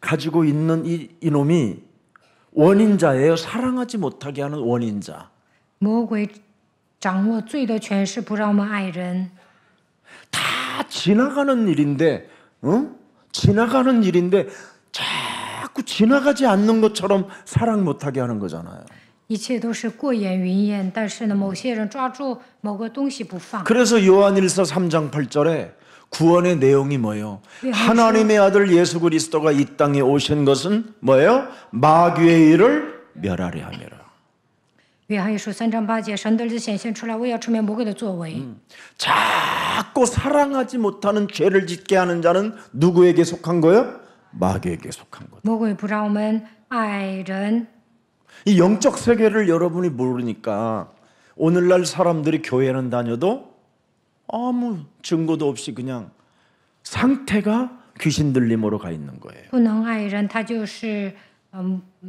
가지고 있는 이놈이 원인자예요. 사랑하지 못하게 하는 원인자. 魔鬼掌握罪的权势，不让我们爱人。 다 지나가는 일인데, 지나가는 일인데 자꾸 지나가지 않는 것처럼 사랑 못하게 하는 거잖아요. 一切都是过眼云烟，但是呢，某些人抓住某个东西不放。 그래서 요한일서 3장 8절에 구원의 내용이 뭐예요? 하나님의 아들 예수 그리스도가 이 땅에 오신 것은 뭐예요? 마귀의 일을 멸하려 함이라. 约翰一书3章8节，神的儿子显现出来，为要除灭魔鬼的作为。 자꾸 사랑하지 못하는 죄를 짓게 하는 자는 누구에게 속한 거예요? 마귀에게 속한 거다. 魔鬼不让我们爱人， 이 영적 세계를 여러분이 모르니까 오늘날 사람들이 교회는 다녀도 아무 증거도 없이 그냥 상태가 귀신 들림으로 가 있는 거예요. 不能爱人，他就是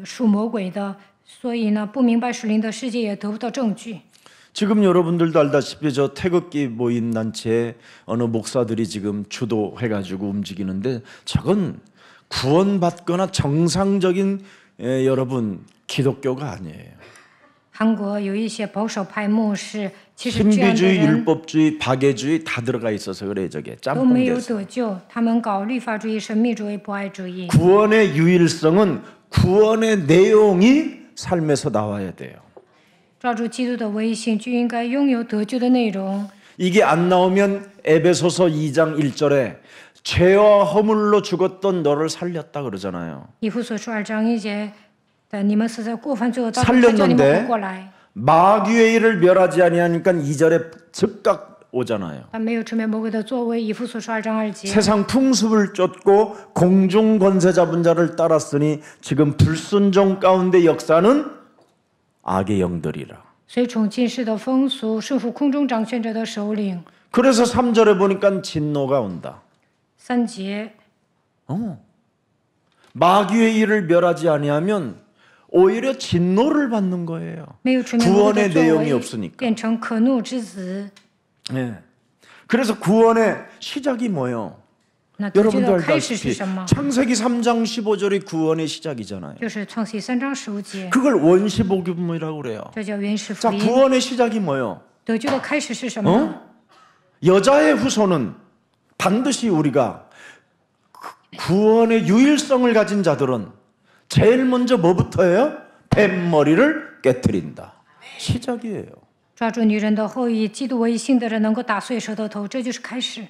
属魔鬼的，所以呢，不明白属灵的世界，也得不到证据。 지금 여러분들도 알다시피 저 태극기 모임 단체에 어느 목사들이 지금 주도해가지고 움직이는데 저건 구원받거나 정상적인 여러분 기독교가 아니에요. 韩国有一些保守派牧师，其实这样的 신비주의, 人 율법주의, 박애주의 다 들어가 있어서 그래 저게 都没有 짬뽕돼서. 得救，他们搞律法主义、神秘主义、不爱主义。 구원의 유일성은 구원의 내용이 삶에서 나와야 돼요. 抓住基督的威信，就应该拥有得救的内容。 이게 안 나오면 에베소서 2장 1절에 죄와 허물로 죽었던 너를 살렸다 그러잖아요. 以弗所书2章1节的，你们死在过犯罪恶当中，他叫你们 살렸는데 活过来。 마귀의 일을 멸하지 아니하니까 2절에 즉각 오잖아요. 他没有除灭魔鬼的作为，以弗所书2章2节。 세상 풍습을 쫓고 공중 권세 잡은 자를 따랐으니 지금 불순종 가운데 역사는 악의 영들이라. 随从今世的风俗，顺服空中掌权者的首领。 그래서 3절에 보니까 진노가 온다. 3节， 마귀의 일을 멸하지 아니하면 오히려 진노를 받는 거예요. 没有除灭魔鬼 구원의 的作 내용이 为， 없으니까. 变成可怒之子。 네. 그래서 구원의 시작이 뭐예요? 那得救 여러분도 的开始是 알다시피 什么？ 창세기 3장 15절이 구원의 시작이잖아요. 就是创世3章15节， 그걸 원시복음이라고 그래요. 这叫原始福 자, 音。 구원의 시작이 뭐예요? 得救的开始是什么？ 여자의 후손은 반드시 우리가 구원의 유일성을 가진 자들은 제일 먼저 뭐부터 해요? 뱀머리를 깨트린다. 시작이에요. 抓住女人的后裔，基督为信的人能够打碎舌头头，这就是开始。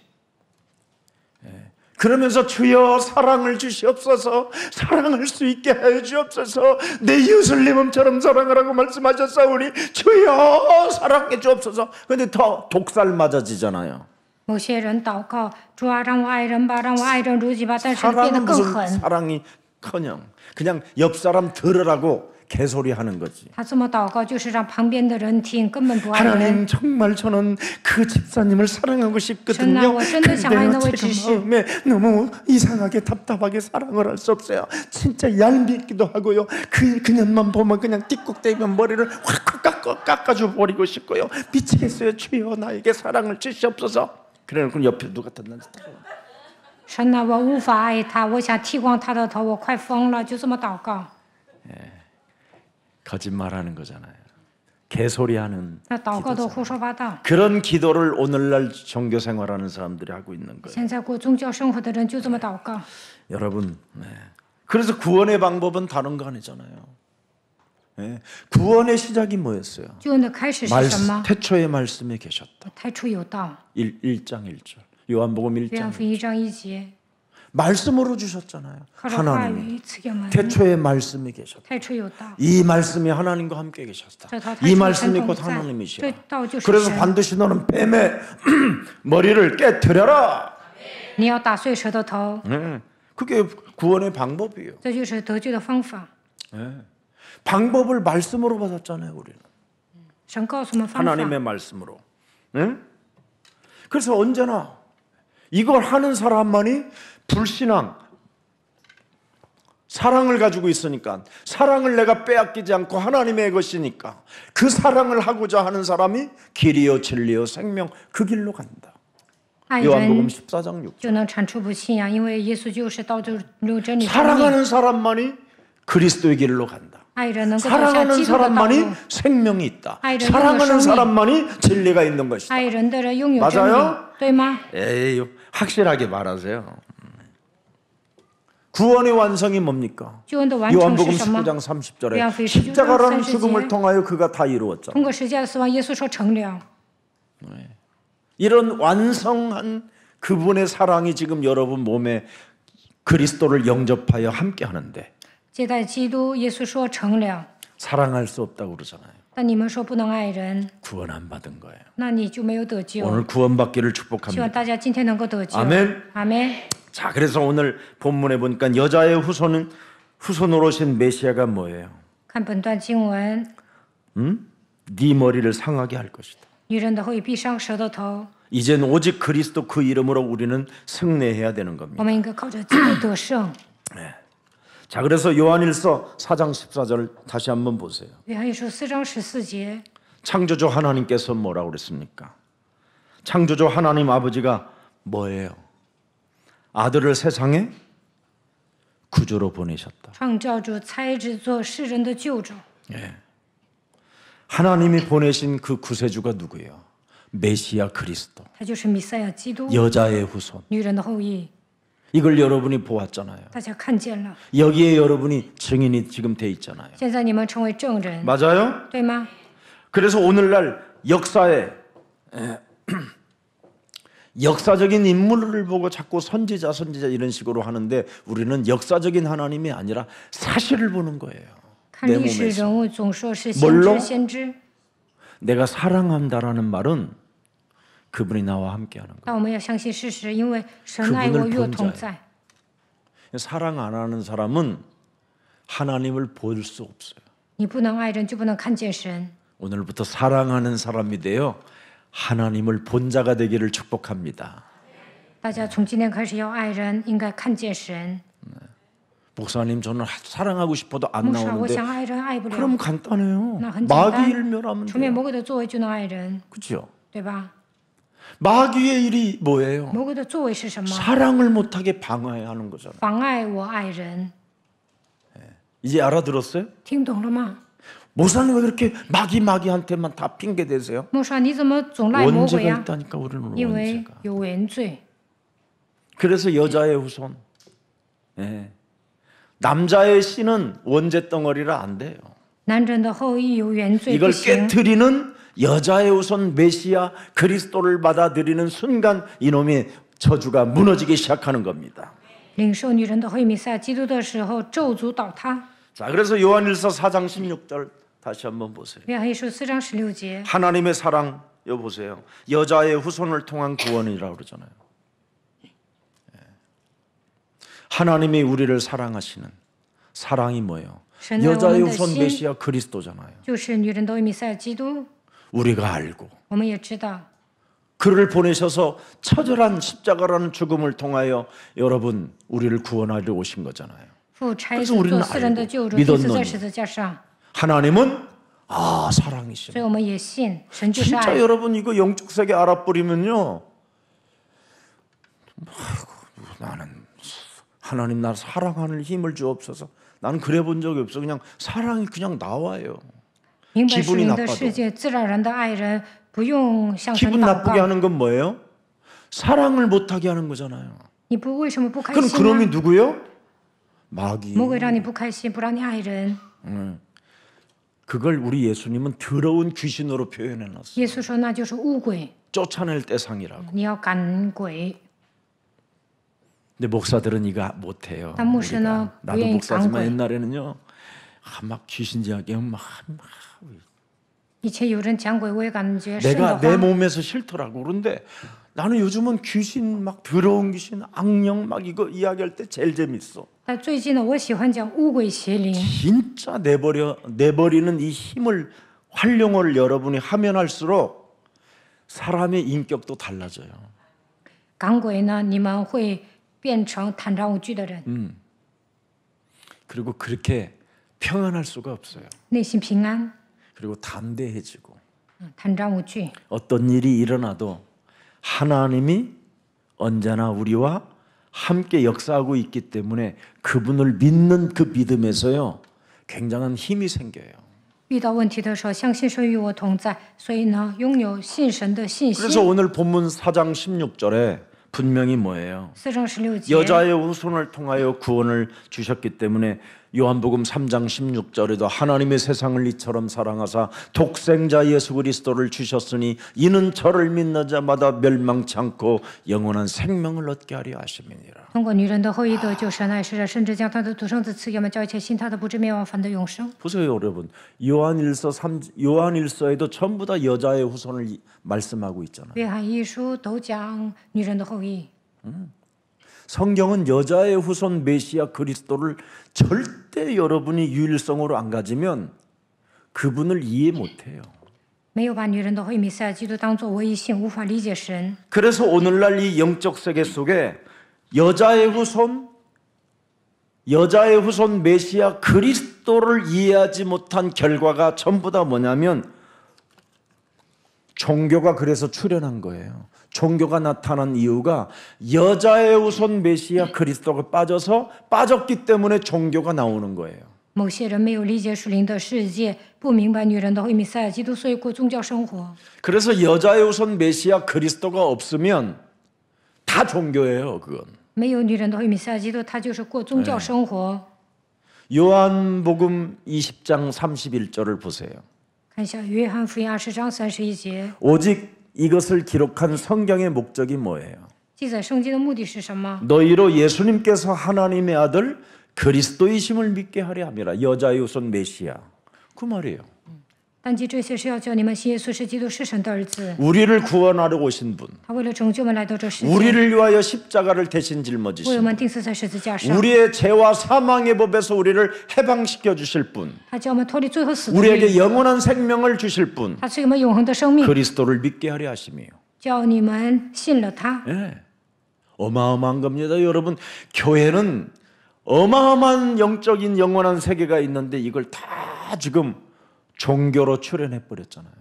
그러면서 주여 사랑을 주시옵소서, 사랑할 수 있게 하여 주옵소서, 내 이웃을 내 몸처럼 사랑하라고 말씀하셨사오니 주여 사랑해 주옵소서. 근데 더 독살 맞아지잖아요. 某些人祷告，主啊，让我爱人吧，让我爱人如己吧，但是变得 사랑은 更 무슨 狠。 사랑이커녕 그냥 옆 사람 들으라고 개소리 하는 거지. 他这么祷告，就是让旁边的人听，根本不爱人。 하나님 정말 저는 그 집사님을 사랑하고 싶거든요. 전하, 我真的想爱那位 근데요 执 지금 事。 마음에 너무 이상하게 답답하게 사랑을 할 수 없어요. 진짜 얄밉기도 하고요. 그년만 보면 그냥 띠꾹대면 머리를 확 깎아줘 버리고 싶고요. 미치겠어요. 주여 나에게 사랑을 주시옵소서. 그래놓고 옆에 누가 떴는지 神呐，我无法爱他，我想剃光他的头，我快疯了，就这么祷告。 거짓말하는 거잖아요. 개소리하는 那祷告都胡说八道。 그런 기도를 오늘날 종교 생활하는 사람들이 하고 있는 거예요. 现在过宗教生活的人就这么祷告。 여러분, 그래서 구원의 방법은 다른 거 아니잖아요. 네. 구원의 시작이 뭐였어요? 救恩的开始是什么？ 태초의 말씀에 계셨다. 太初有道。 1장 1절. 요한복음 约 1장. 翰福音1章1节， 말씀으로 주셨잖아요. 靠着话 하나님이 语赐给我们。 태초의 말씀이 계셨다. 太初有道， 이 말씀이 하나님과 함께 계셨다. 这道 이 太初有 말씀이 神 곧 同在， 하나님이시라. 这道就是 그래서 神。 반드시 너는 뱀의 머리를 깨뜨려라. 你要打碎舌头头， 네. 그게 구원의 방법이에요. 这就是得救的方法。 네. 방법을 말씀으로 받았잖아요, 우리는. 神告诉我们方法， 하나님의 말씀으로. 네? 그래서 언제나 이걸 하는 사람만이 불신앙, 사랑을 가지고 있으니까, 사랑을 내가 빼앗기지 않고 하나님의 것이니까 그 사랑을 하고자 하는 사람이 길이요 진리요 생명 그 길로 간다. 爱 요한복음 人 14장 6절. 就能产出不信仰，因为耶稣就是道路、真理、生命。 사랑하는 사람만이 그리스도의 길로 간다. 爱人能够走向 사랑하는 基督的道 사람만이 路， 생명이 있다. 아이를 사랑하는 생명. 사람만이 진리가 있는 것이다. 爱人的人拥有真理 맞아요 ，对吗？ 에이, 확실하게 말하세요. 구원의 완성이 뭡니까? 救恩的完成 요한복음 是什么？ 19장 30절에 요한복음 19장 십자가라는 30절. 죽음을 통하여 그가 다 이루었잖아. 通过十字架的死亡，耶稣说成了。 이런 완성한 그분의 사랑이 지금 여러분 몸에 그리스도를 영접하여 함께 하는데 接待基督，耶稣说成了， 사랑할 수 없다고 그러잖아요. 但你们说不能爱人， 구원 안 받은 거예요. 那你就没有得救。 오늘 구원받기를 希望 축복합니다. 大家今天能够得救。 아멘. 阿门。 자, 그래서 오늘 본문에 보니까 여자의 후손으로 오신 메시아가 뭐예요? 看本段经文， 네 머리를 상하게 할 것이다. 女人的后裔必伤蛇的头。 이젠 오직 그리스도 그 이름으로 우리는 승리해야 되는 我 겁니다. 们应该靠着基督得胜。 자, 그래서 요한일서 4장 14절 다시 한번 보세요. 约翰一书4章14节， 창조주 하나님께서 뭐라고 그랬습니까? 창조주 하나님 아버지가 뭐예요? 아들을 세상에 구주로 보내셨다. 创造主才智做世人的救主。 하나님이 보내신 그 구세주가 누구예요? 메시아 그리스도. 他就是弥赛亚基督， 여자의 후손. 女人的后裔。 이걸 여러분이 보았잖아요. 大家看见了， 여기에 여러분이 증인이 지금 돼 있잖아요. 现在你们成为证人， 맞아요? 对吗？ 그래서 오늘날 역사에 역사적인 인물을 보고 자꾸 선지자 이런 식으로 하는데 우리는 역사적인 하나님이 아니라 사실을 보는 거예요. 看 내 历史 몸에서 人物总说是 뭘로 先知，先知。 내가 사랑한다라는 말은 그분이 나와 함께하는 거예요. 但我们要相信事实，因为神爱我，与我同在。 사랑 안 하는 사람은 하나님을 볼 수 없어요. 你不能爱人，就不能看见神。 오늘부터 사랑하는 사람이 되어 하나님을 본 자가 되기를 축복합니다. 大家从今天开始要爱人，应该看见神。 목사님 저는 사랑하고 싶어도 안 牧师啊，我 나오는데 想爱人，爱不了。 그럼 간단해요. 那很简 마귀 单， 일멸하면 出面 돼요. 魔鬼的作为就能爱人， 그렇죠? 对吧？ 마귀의 일이 뭐예요? 魔鬼的作为是什么？ 사랑을 못하게 방해하는 거잖아요. 妨碍我爱人， 이제 알아들었어요? 听懂了吗？ 목사님 왜 그렇게 마귀한테만 다 핑계 대세요? 牧师啊，你怎么总赖魔鬼 원죄가 呀？ 있다니까 우리는 因为 원죄가. 有原罪。 그래서 여자의 후손, 예. 남자의 씨는 원죄 덩어리라 안 돼요. 男人的后裔有原罪，不 이걸 行。 깨트리는 여자의 후손 메시아 그리스도를 받아들이는 순간 이놈의 저주가 무너지기 시작하는 겁니다. 领受女人的后裔弥赛亚基督的时候，咒诅倒塌。 자, 그래서 요한일서 4장 16절 다시 한번 보세요. 约翰一书4章16节， 하나님의 사랑 여기 보세요. 여자의 후손을 통한 구원이라고 그러잖아요. 하나님이 우리를 사랑하시는 사랑이 뭐예요? 神爱我 여자의 们的 후손 心 메시아 그리스도잖아요. 就是女人的后裔弥赛亚基督。 우리가 알고 我们也知道， 그를 보내셔서 처절한 십자가라는 죽음을 통하여 여러분 우리를 구원하려 오신 거잖아요. 父差 그래서 子 우리는 做世人的 알고 救主， 믿었노니 钉死在十字架上。 하나님은 사랑이시네. 所以我们也信神就是 진짜 爱。 여러분 이거 영적 세계 알아버리면요. 나는 하나님 나 사랑하는 힘을 주옵소서. 나는 그래 본 적이 없어. 그냥 사랑이 그냥 나와요. 明白属 기분이 灵的 나빠도 世界，自然而然的爱人，不用向神 기분 祷 나쁘게 告。 하는 건 뭐예요? 사랑을 못하게 하는 거잖아요. 你不为什么不开 그럼 心 그놈이 呢？ 누구요? 마귀. 魔鬼让你不开心，不让你爱人。 그걸 우리 예수님은 더러운 귀신으로 표현해놨어요. 耶稣说那就是污鬼， 쫓아낼 대상이라고. 你要赶鬼。 근데 목사들은 이거 못해요. 난 목사는 우리가. 나도 왜 목사지만 간 옛날에는요. 막 귀신 이야기하면 막 以前有人讲鬼，我也感觉瘆得 내가 내 慌。 몸에서 싫더라고. 그런데 나는 요즘은 귀신 막 더러운 귀신, 악령 막 이거 이야기할 때 제일 재밌어. 但最近呢，我喜欢讲污鬼邪灵。 진짜 내버리는 이 힘을 활용을 여러분이 하면 할수록 사람의 인격도 달라져요. 赶鬼呢，你们会变成坦然无惧的人， 그리고 그렇게 평안할 수가 없어요. 内心平安， 그리고 담대해지고 坦然无惧。 어떤 일이 일어나도 하나님이 언제나 우리와 함께 역사하고 있기 때문에 그분을 믿는 그 믿음에서요 굉장한 힘이 생겨요. 遇到问题的时候，相信神与我同在，所以呢，拥有信神的信心。 그래서 오늘 본문 4장 16절에 분명히 뭐예요? 4章16节， 여자의 후손을 통하여 구원을 주셨기 때문에 요한복음 3장 16절에도 하나님의 세상을 이처럼 사랑하사 독생자 예수 그리스도를 주셨으니 이는 저를 믿는 자마다 멸망치 않고 영원한 생명을 얻게 하려 하심이니라. 通过女人的后裔得救，神爱世人，甚至将他的独生子赐给我们，叫一切信他的不至灭亡，反得永生。 보세요, 여러분. 요한일서에도 전부 다 여자의 후손을 말씀하고 있잖아요. 约翰一书都讲女人的后裔。 성경은 여자의 후손 메시아 그리스도를 절대 여러분이 유일성으로 안 가지면 그분을 이해 못해요. 没有把女人的后裔弥赛亚基督当作唯一性，无法理解神。 그래서 오늘날 이 영적 세계 속에 여자의 후손 메시아 그리스도를 이해하지 못한 결과가 전부 다 뭐냐면 종교가 그래서 출현한 거예요. 종교가 나타난 이유가 여자의 후손 메시아 그리스도가 빠졌기 때문에 종교가 나오는 거예요. 某些人没有理解属灵的世界，不明白女人的后裔弥赛亚基督，所以过宗教生活。 그래서 여자의 후손 메시아 그리스도가 없으면 다 종교예요, 그건. 没有女人的后裔弥赛亚基督，他就是过宗教生活。 요한복음 20장 31절을 보세요. 看一下约翰福音20章31节， 오직 이것을 기록한 성경의 목적이 뭐예요? 记载圣经的目的是什么？ 너희로 예수님께서 하나님의 아들 그리스도이심을 믿게 하려 함이라. 여자의 후손 메시아. 그 말이에요. 但记这些是要叫你们信耶稣是基督，是神的儿子。 우리를 구원하러 오신 분. 他为了拯救我们来到这世界， 우리를 위하여 십자가를 대신 为我 짊어지신 们钉死在十字架上。 우리의 죄와 사망의 법에서 우리를 해방시켜 주실 분. 他叫我们脱离罪和死的律， 우리에게 영원한 생명을 주실 분. 他赐给我们永恒的生命， 그리스도를 믿게 하려 하심이에요. 叫你们信了他。 예. 어마어마한 겁니다. 여러분, 교회는 어마어마한 영적인 영원한 세계가 있는데 이걸 다 지금 종교로 출현해 버렸잖아요.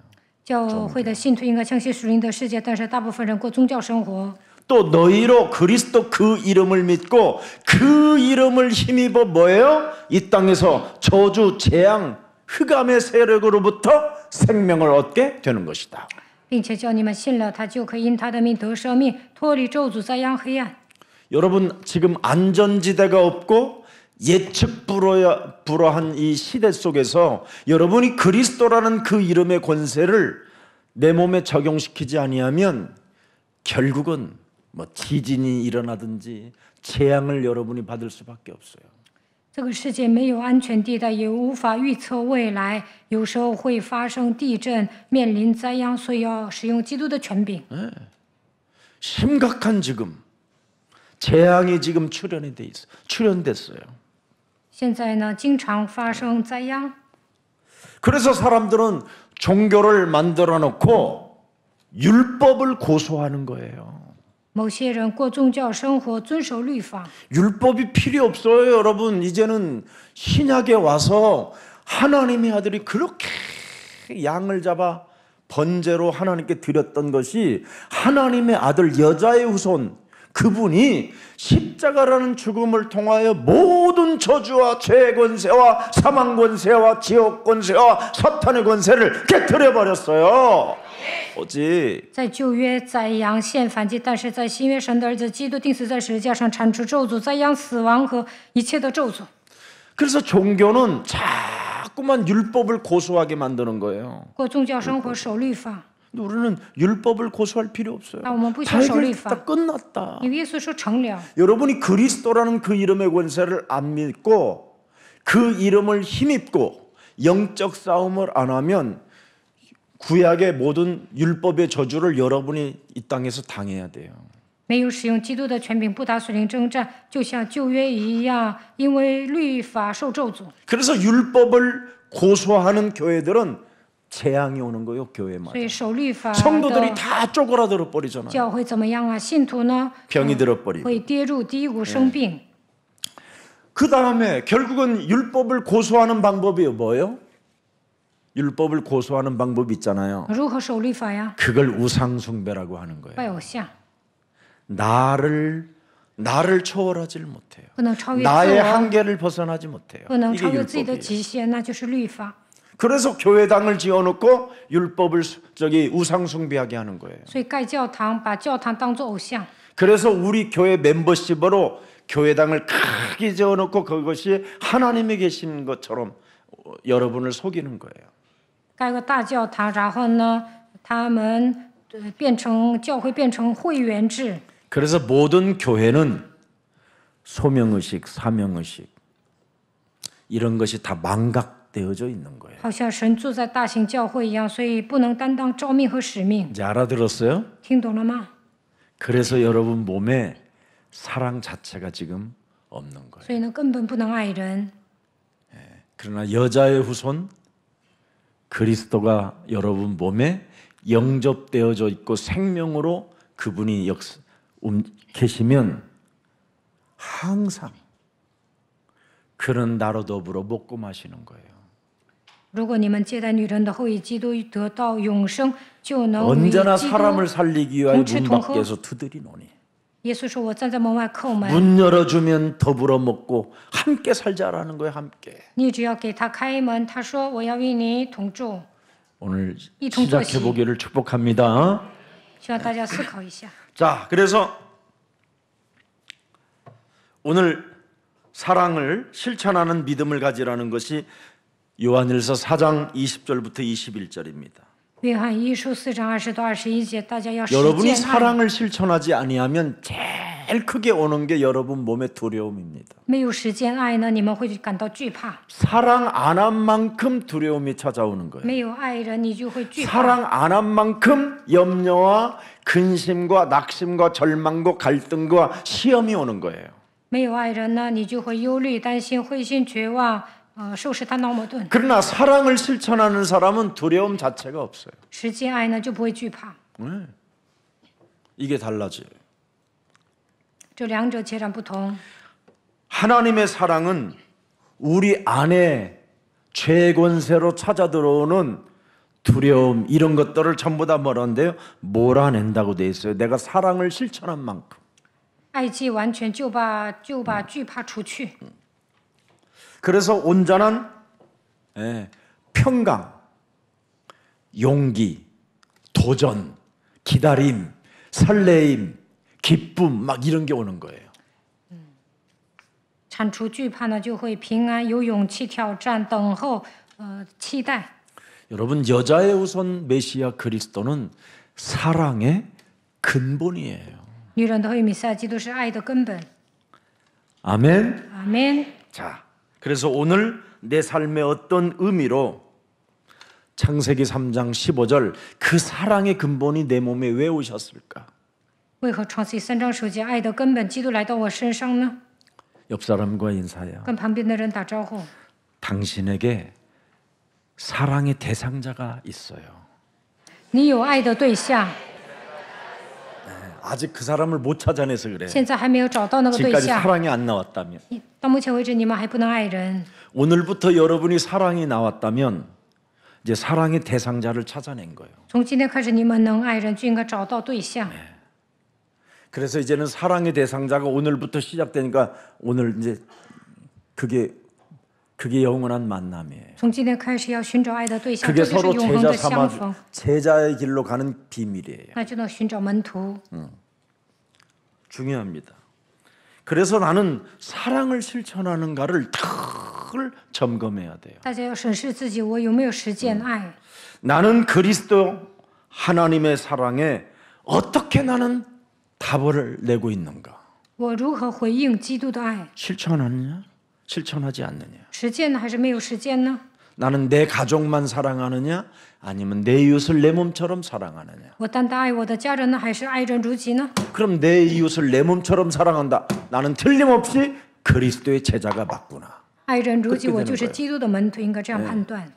教会的信徒应该相信属灵的世界，但是大部分人过宗教生活。 또 너희로 그리스도 그 이름을 믿고 그 이름을 힘입어 뭐예요? 이 땅에서 저주, 재앙, 흑암의 세력으로부터 생명을 얻게 되는 것이다. 并且叫你们信了他，就可以因他的名得生命，脱离咒诅，灾殃黑暗。 여러분 지금 안전지대가 없고 예측 불허한 이 시대 속에서 여러분이 그리스도라는 그 이름의 권세를 내 몸에 적용시키지 아니하면 결국은 뭐 지진이 일어나든지 재앙을 여러분이 받을 수밖에 없어요. 这个世界没有安全地带，也无法预测未来，有时候会发生地震，面临灾殃，所以要使用基督的权柄。 심각한 지금 재앙이 지금 출현됐어요. 现在呢，经常发生灾殃， 그래서 사람들은 종교를 만들어 놓고 율법을 고소하는 거예요. 某些人过宗教生活，遵守律法。 율법이 필요 없어요, 여러분. 이제는 신약에 와서 하나님의 아들이 그렇게 양을 잡아 번제로 하나님께 드렸던 것이 하나님의 아들 여자의 후손 그분이 십자가라는 죽음을 통하여 모든 저주와 죄의 권세와 사망 권세와 지옥 권세와 사탄의 권세를 깨뜨려 버렸어요. 오직 在旧约宰羊献燔祭，但是在新约神的儿子基督钉死在十字架上，铲除咒诅、灾殃、死亡和一切的咒诅。 그래서 종교는 자꾸만 율법을 고소하게 만드는 거예요. 过宗教生活守律法， 근데 우리는 율법을 고소할 필요 없어요. 那我们不需 다 要守律法， 끝났다. 因为耶稣说成了。 여러분이 그리스도라는 그 이름의 권세를 안 믿고 그 이름을 힘입고 영적 싸움을 안 하면 구약의 모든 율법의 저주를 여러분이 이 땅에서 당해야 돼요. 没有使用基督的权柄，不打属灵征战，就像旧约一样，因为律法受咒诅。 그래서 율법을 고소하는 교회들은 재앙이 오는 거예요, 교회마다. 所以守律法 성도들이 的 다 쪼그라들어 버리잖아요. 教会怎么样啊？信徒呢， 병이 들어버리고. 会跌入低谷生病。 그 다음에 결국은 율법을 고소하는 방법이 뭐예요? 율법을 고소하는 방법이 있잖아요. 如何守律法呀？ 그걸 우상숭배라고 하는 거예요. 拜偶像， 나를 초월하지 못해요. 不能超越自 나의 我， 한계를 벗어나지 못해요. 不能 이게 超越自己的 율법이에요. 极限，那就是律法。 그래서 교회당을 지어놓고 율법을 우상숭배하게 하는 거예요. 所以盖教堂，把教堂当作偶像。 그래서 우리 교회 멤버십으로 교회당을 크게 지어놓고 그것이 하나님이 계신 것처럼 여러분을 속이는 거예요. 盖个大教堂，然后呢，他们变成教会变成会员制， 그래서 모든 교회는 소명의식, 사명의식 이런 것이 다 망각되어져 있는 거예요. 好像神住在大型教会一样，所以不能担当召命和使命。 이제 알아들었어요? 听懂了吗？ 그래서 여러분 몸에 사랑 자체가 지금 없는 거예요. 所以呢，根本不能愛人。 그러나 여자의 후손 그리스도가 여러분 몸에 영접되어져 있고 생명으로 그분이 계시면 항상 그런 나로 더불어 먹고 마시는 거예요. 如果你们接待女人的后裔基督得到永生，就能与 언제나 基督 사람을 살리기 위하여 문 동치 밖에서 두드리노니 耶稣说：“我站在门外叩门， 문 열어주면 더불어 먹고 함께 살자라는 거예요. 함께. 你只要给他开门。”他说：“我要与你同住。 오늘 이통조시. 시작해 보기를 축복합니다. ”希望大家思考一下。 자, 그래서 오늘 사랑을 실천하는 믿음을 가지라는 것이 요한일서 4장 20절부터 21절입니다. 约翰一书4章20到21节，大家要实 여러분이 践爱。 사랑을 실천하지 아니하면 제일 크게 오는 게 여러분 몸의 두려움입니다. 没有实践爱呢，你们会感到惧怕； 사랑 안 한 만큼 두려움이 찾아오는 거예요. 没有爱人，你就会惧怕； 사랑 안 한 만큼 염려와 근심과 낙심과 절망과 갈등과 시험이 오는 거예요. 没有爱人呢，你就会忧虑、担心、灰心、绝望，受试探、闹矛盾。 그러나 사랑을 실천하는 사람은 두려움 자체가 없어요. 实践爱呢，就不会惧怕。 이게 달라져요. 这两者截然不同。 하나님의 사랑은 우리 안에 죄 권세로 찾아 들어오는 두려움 이런 것들을 전부 다 뭐라는데요? 몰아낸다고 돼 있어요. 내가 사랑을 실천한 만큼. 爱既完全，就把惧怕除去。 그래서 온전한 평강, 용기, 도전, 기다림, 설레임, 기쁨 막 이런 게 오는 거예요. 铲除惧怕呢，就会平安，有勇气挑战，等候，期待。 여러분 여자의 우선 메시아 그리스도는 사랑의 근본이에요. 女人的后裔弥赛亚基督是爱的根本。 아멘. 阿门。 자, 그래서 오늘 내 삶의 어떤 의미로 창세기 3장 15절 그 사랑의 근본이 내 몸에 왜 오셨을까? 为何创世3章首节爱的根本基督来到我身上呢？ 옆 사람과 인사해요. 跟旁边的人打招呼。 당신에게 사랑의 대상자가 있어요. 你有爱的对象， 아직 그 사람을 못 찾아내서 그래. 现在还没有找到那个对 지금까지 象。 사랑이 안 나왔다면 到目前为止，你们还不能爱人。 오늘부터 여러분이 사랑이 나왔다면 이제 사랑의 대상자를 찾아낸 거예요. 从今天开始，你们能爱人，就应该找到对象。 그래서 이제는 사랑의 대상자가 오늘부터 시작되니까 오늘 이제 그게 영원한 만남이에요. 从今天开始要寻找爱的对象， 그게 这就是 서로 永恒 제자 的相逢 삼아 ， 제자의 길로 가는 비밀이에요. 那就能寻找门徒。 중요합니다. 그래서 나는 사랑을 실천하는가를 늘 점검해야 돼요. 大家要审视自己，我有没有实践爱？ 나는 그리스도 하나님의 사랑에 어떻게 나는 답을 내고 있는가? 我如何回应基督的爱？ 실천하느냐? 실천하지 않느냐? 实践呢，还是没有实践呢？ 나는 내 가족만 사랑하느냐? 아니면 내 이웃을 내 몸처럼 사랑하느냐? 我单单爱我的家人呢，还是爱人如己呢？ 그럼 내 이웃을 내 몸처럼 사랑한다. 나는 틀림없이 그리스도의 제자가 맞구나. 爱人如己， 그렇게 我就 되는 是 거예요. 基督的门徒，应该这样判断。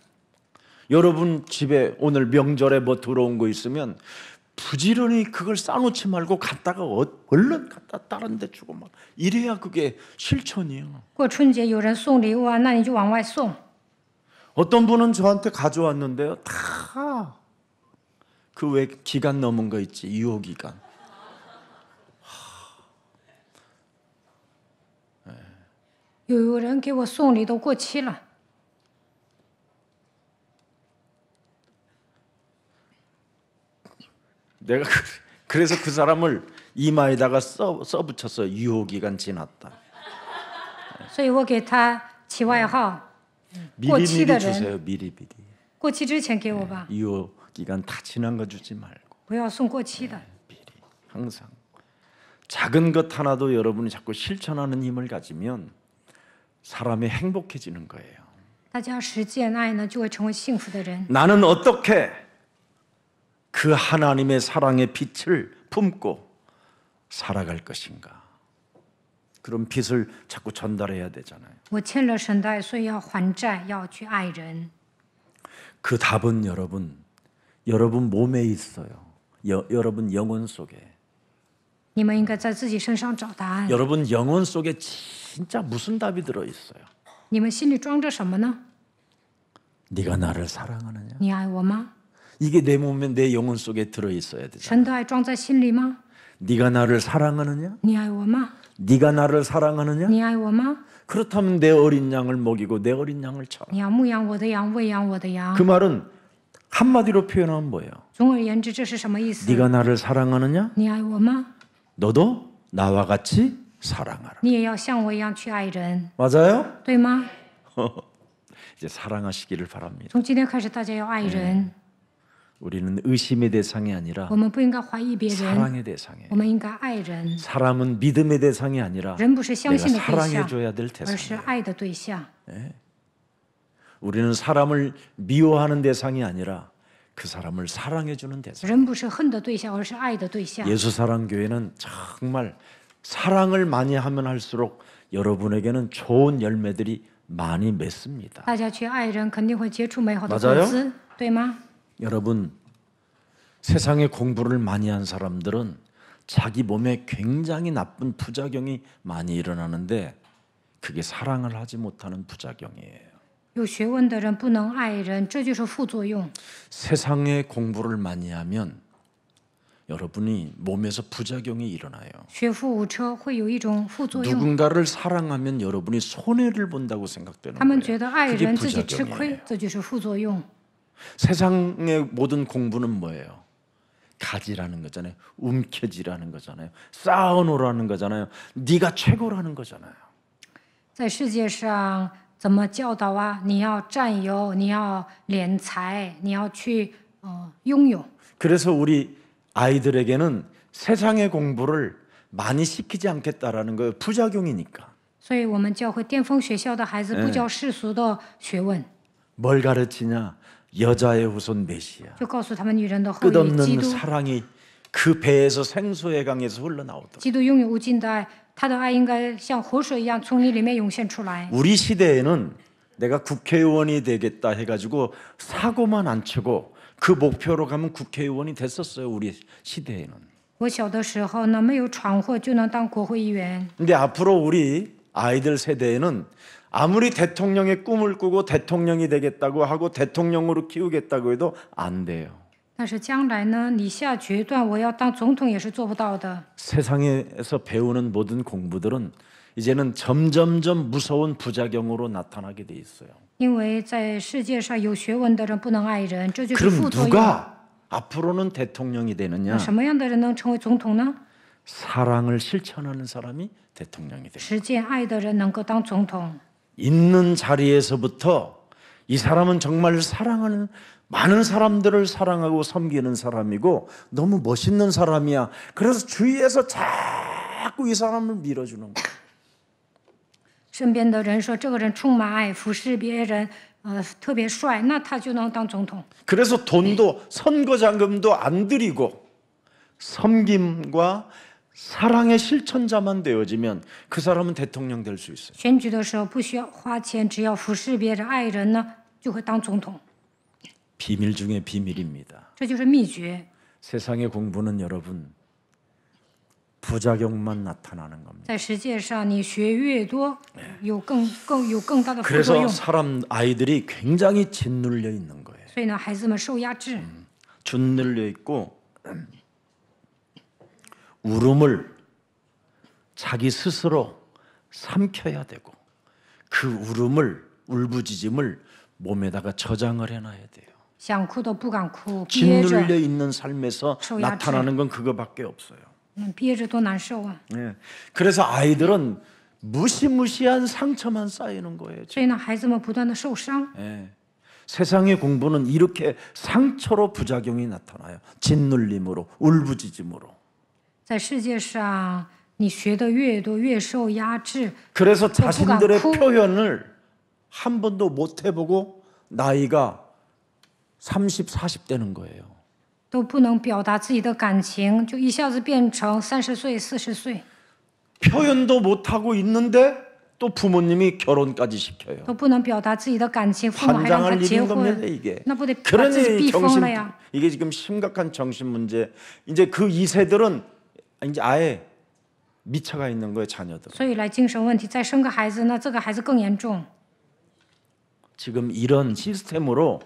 여러분 집에 오늘 명절에 뭐 들어온 거 있으면 부지런히 그걸 싸놓지 말고 갖다가 얼른 갖다 다른 데 주고 막 이래야 그게 실천이에요. 过春节有人送礼物啊，那你就往外送。 어떤 분은 저한테 가져왔는데요. 다 그 왜 기간 넘은 거 있지, 유효 기간. 有人给我送礼都过期了， 내가 그래서 그 사람을 이마에다가 써붙였어. 유효기간 지났다. 所以我给他起外号， 미리미리 过期的人。 주세요. 미리미리. 过期之前给我吧， 유효기간 다 지난 거 주지 말고 不要送过期的。 미리. 항상 작은 것 하나도 여러분이 자꾸 실천하는 힘을 가지면 사람이 행복해지는 거예요. 大家实践爱呢，就会成为幸福的人。 나는 어떻게 그 하나님의 사랑의 빛을 품고 살아갈 것인가? 그런 빛을 자꾸 전달해야 되잖아요. 我欠了神的爱，所以要还债，要去爱人。 그 답은 여러분 몸에 있어요. 여러분 영혼 속에. 你们应该在自己身上找答案。 여러분 영혼 속에 진짜 무슨 답이 들어 있어요? 你们心里装着什么呢？ 네가 나를 사랑하느냐? 你爱我吗？ 이게 내 몸에 내 영혼 속에 들어 있어야 되잖아. 神的爱装在心里吗？ 네가 나를 사랑하느냐? 你爱我吗？ 네가 나를 사랑하느냐? 你爱我吗？ 그렇다면 내 어린 양을 먹이고 내 어린 양을 쳐라. 你要牧养我的羊，喂养我的羊。 그 말은 한마디로 표현하면 뭐예요? 总而言之，这是什么意思？ 네가 나를 사랑하느냐? 你爱我吗？ 너도 나와 같이 사랑하라. 你也要像我一样去爱人， 맞아요? 对吗？ 이제 사랑하시기를 바랍니다. 从今天开始，大家要爱人。 우리는 의심의 대상이 아니라 我们不应该怀疑别人， 사랑의 대상이에요. 我们应该爱人。 사람은 믿음의 대상이 아니라 人不是相 내가 信的对象， 사랑해줘야 될 而是 대상이에요. 爱的对象。 우리는 사람을 미워하는 대상이 아니라 그 사람을 사랑해주는 대상. 人不是恨的对象，而是爱的对象。 예수사랑교회는 정말 사랑을 많이 하면 할수록 여러분에게는 좋은 열매들이 많이 맺습니다. 大家去爱人，肯定会结出美好的 맞아요 果子，对吗？ 여러분, 세상에 공부를 많이 한 사람들은 자기 몸에 굉장히 나쁜 부작용이 많이 일어나는데 그게 사랑을 하지 못하는 부작용이에요. 有学问的人不能爱人，这就是副作用。 세상에 공부를 많이 하면 여러분이 몸에서 부작용이 일어나요. 学富五车会有一种副作用， 누군가를 사랑하면 여러분이 손해를 본다고 생각되는 他们 거예요. 觉得爱 그게 人自己吃 부작용이에요. 亏，这就是副作用。 세상의 모든 공부는 뭐예요? 가지라는 거잖아요. 움켜쥐라는 거잖아요. 쌓아놓으라는 거잖아요. 네가 최고라는 거잖아요. 在世界上怎么教导啊？你要占有，你要敛财，你要去拥有。 그래서 우리 아이들에게는 세상의 공부를 많이 시키지 않겠다라는 거예요. 부작용이니까. 所以我们教会巅峰学校的孩子不教世俗的学问， 뭘 가르치냐? 여자의 후손 메시아. 就告诉他们女人的后裔，基 끝없는 督， 사랑이 그 배에서 생수의 강에서 흘러나오도록. 基督拥有无尽的爱，他的爱应该像活水一样从你里面涌现出来。 우리 시대에는 내가 국회의원이 되겠다 해가지고 사고만 안 치고 그 목표로 가면 국회의원이 됐었어요. 우리 시대에는. 我小的时候呢，没有闯祸就能当国会议员。 근데 앞으로 우리 아이들 세대에는 아무리 대통령의 꿈을 꾸고 대통령이 되겠다고 하고 대통령으로 키우겠다고 해도 안 돼요. 但是将来呢，你下决断我要当总统也是做不到的。 세상에서 배우는 모든 공부들은 이제는 점점점 무서운 부작용으로 나타나게 돼 있어요. 因为在世界上有学问的人不能爱人，这就是副 그럼 作用。 누가 앞으로는 대통령이 되느냐? 那什么样的人能成为总统呢？ 사랑을 실천하는 사람이 대통령이 돼요. 实践爱的人能够当总统。 있는 자리에서부터 이 사람은 정말 사랑하는 많은 사람들을 사랑하고 섬기는 사람이고 너무 멋있는 사람이야. 그래서 주위에서 자꾸 이 사람을 밀어주는 거예요. 身边的人说这个人充满爱，服侍别人，特别帅，那他就能当总统。 그래서 돈도 선거자금도 안 들이고 섬김과 사랑의 실천자만 되어지면 그 사람은 대통령 될 수 있어요. 选举的时候不需要花钱，只要服侍别人、爱人呢，就会当总统。 비밀 중에 비밀입니다. 这就是秘诀。 세상의 공부는 여러분 부작용만 나타나는 겁니다. 在世界上，你学越多，有更大的副作 그래서 用。 사람 아이들이 굉장히 짓눌려 있는 거예요. 所以呢，孩子们受压制， 짓눌려 있고 울음을 자기 스스로 삼켜야 되고 그 울음을 울부짖음을 몸에다가 저장을 해놔야 돼요. 想哭都不敢哭，憋着， 짓눌려 있는 삶에서 소야지. 나타나는 건 그거밖에 없어요. 憋着多难受啊！ 예. 그래서 아이들은 무시무시한 상처만 쌓이는 거예요. 所以呢，孩子们不断的受伤。 예. 세상의 공부는 이렇게 상처로 부작용이 나타나요. 짓눌림으로, 울부짖음으로. 在世界上，你学的越多，越受压制， 그래서 자신들의 哭. 표현을 한 번도 못 해보고 나이가 30, 40 되는 거예요. 都不能表达自己的感情，就一下子变成30岁、40岁， 표현도 못 하고 있는데 또 부모님이 결혼까지 시켜요. 都不能表达自己的感情，父母还让他 환장할 结 일인 겁니다 婚， 이게. 那不得把自己 그러니 逼疯了呀？ 이게 지금 심각한 정신 문제. 이제 그 2세들은 이제 아예 미쳐가 있는 거예요, 자녀들. 所以来精神问题，再生个孩子，那这个孩子更严重。 지금 이런 시스템으로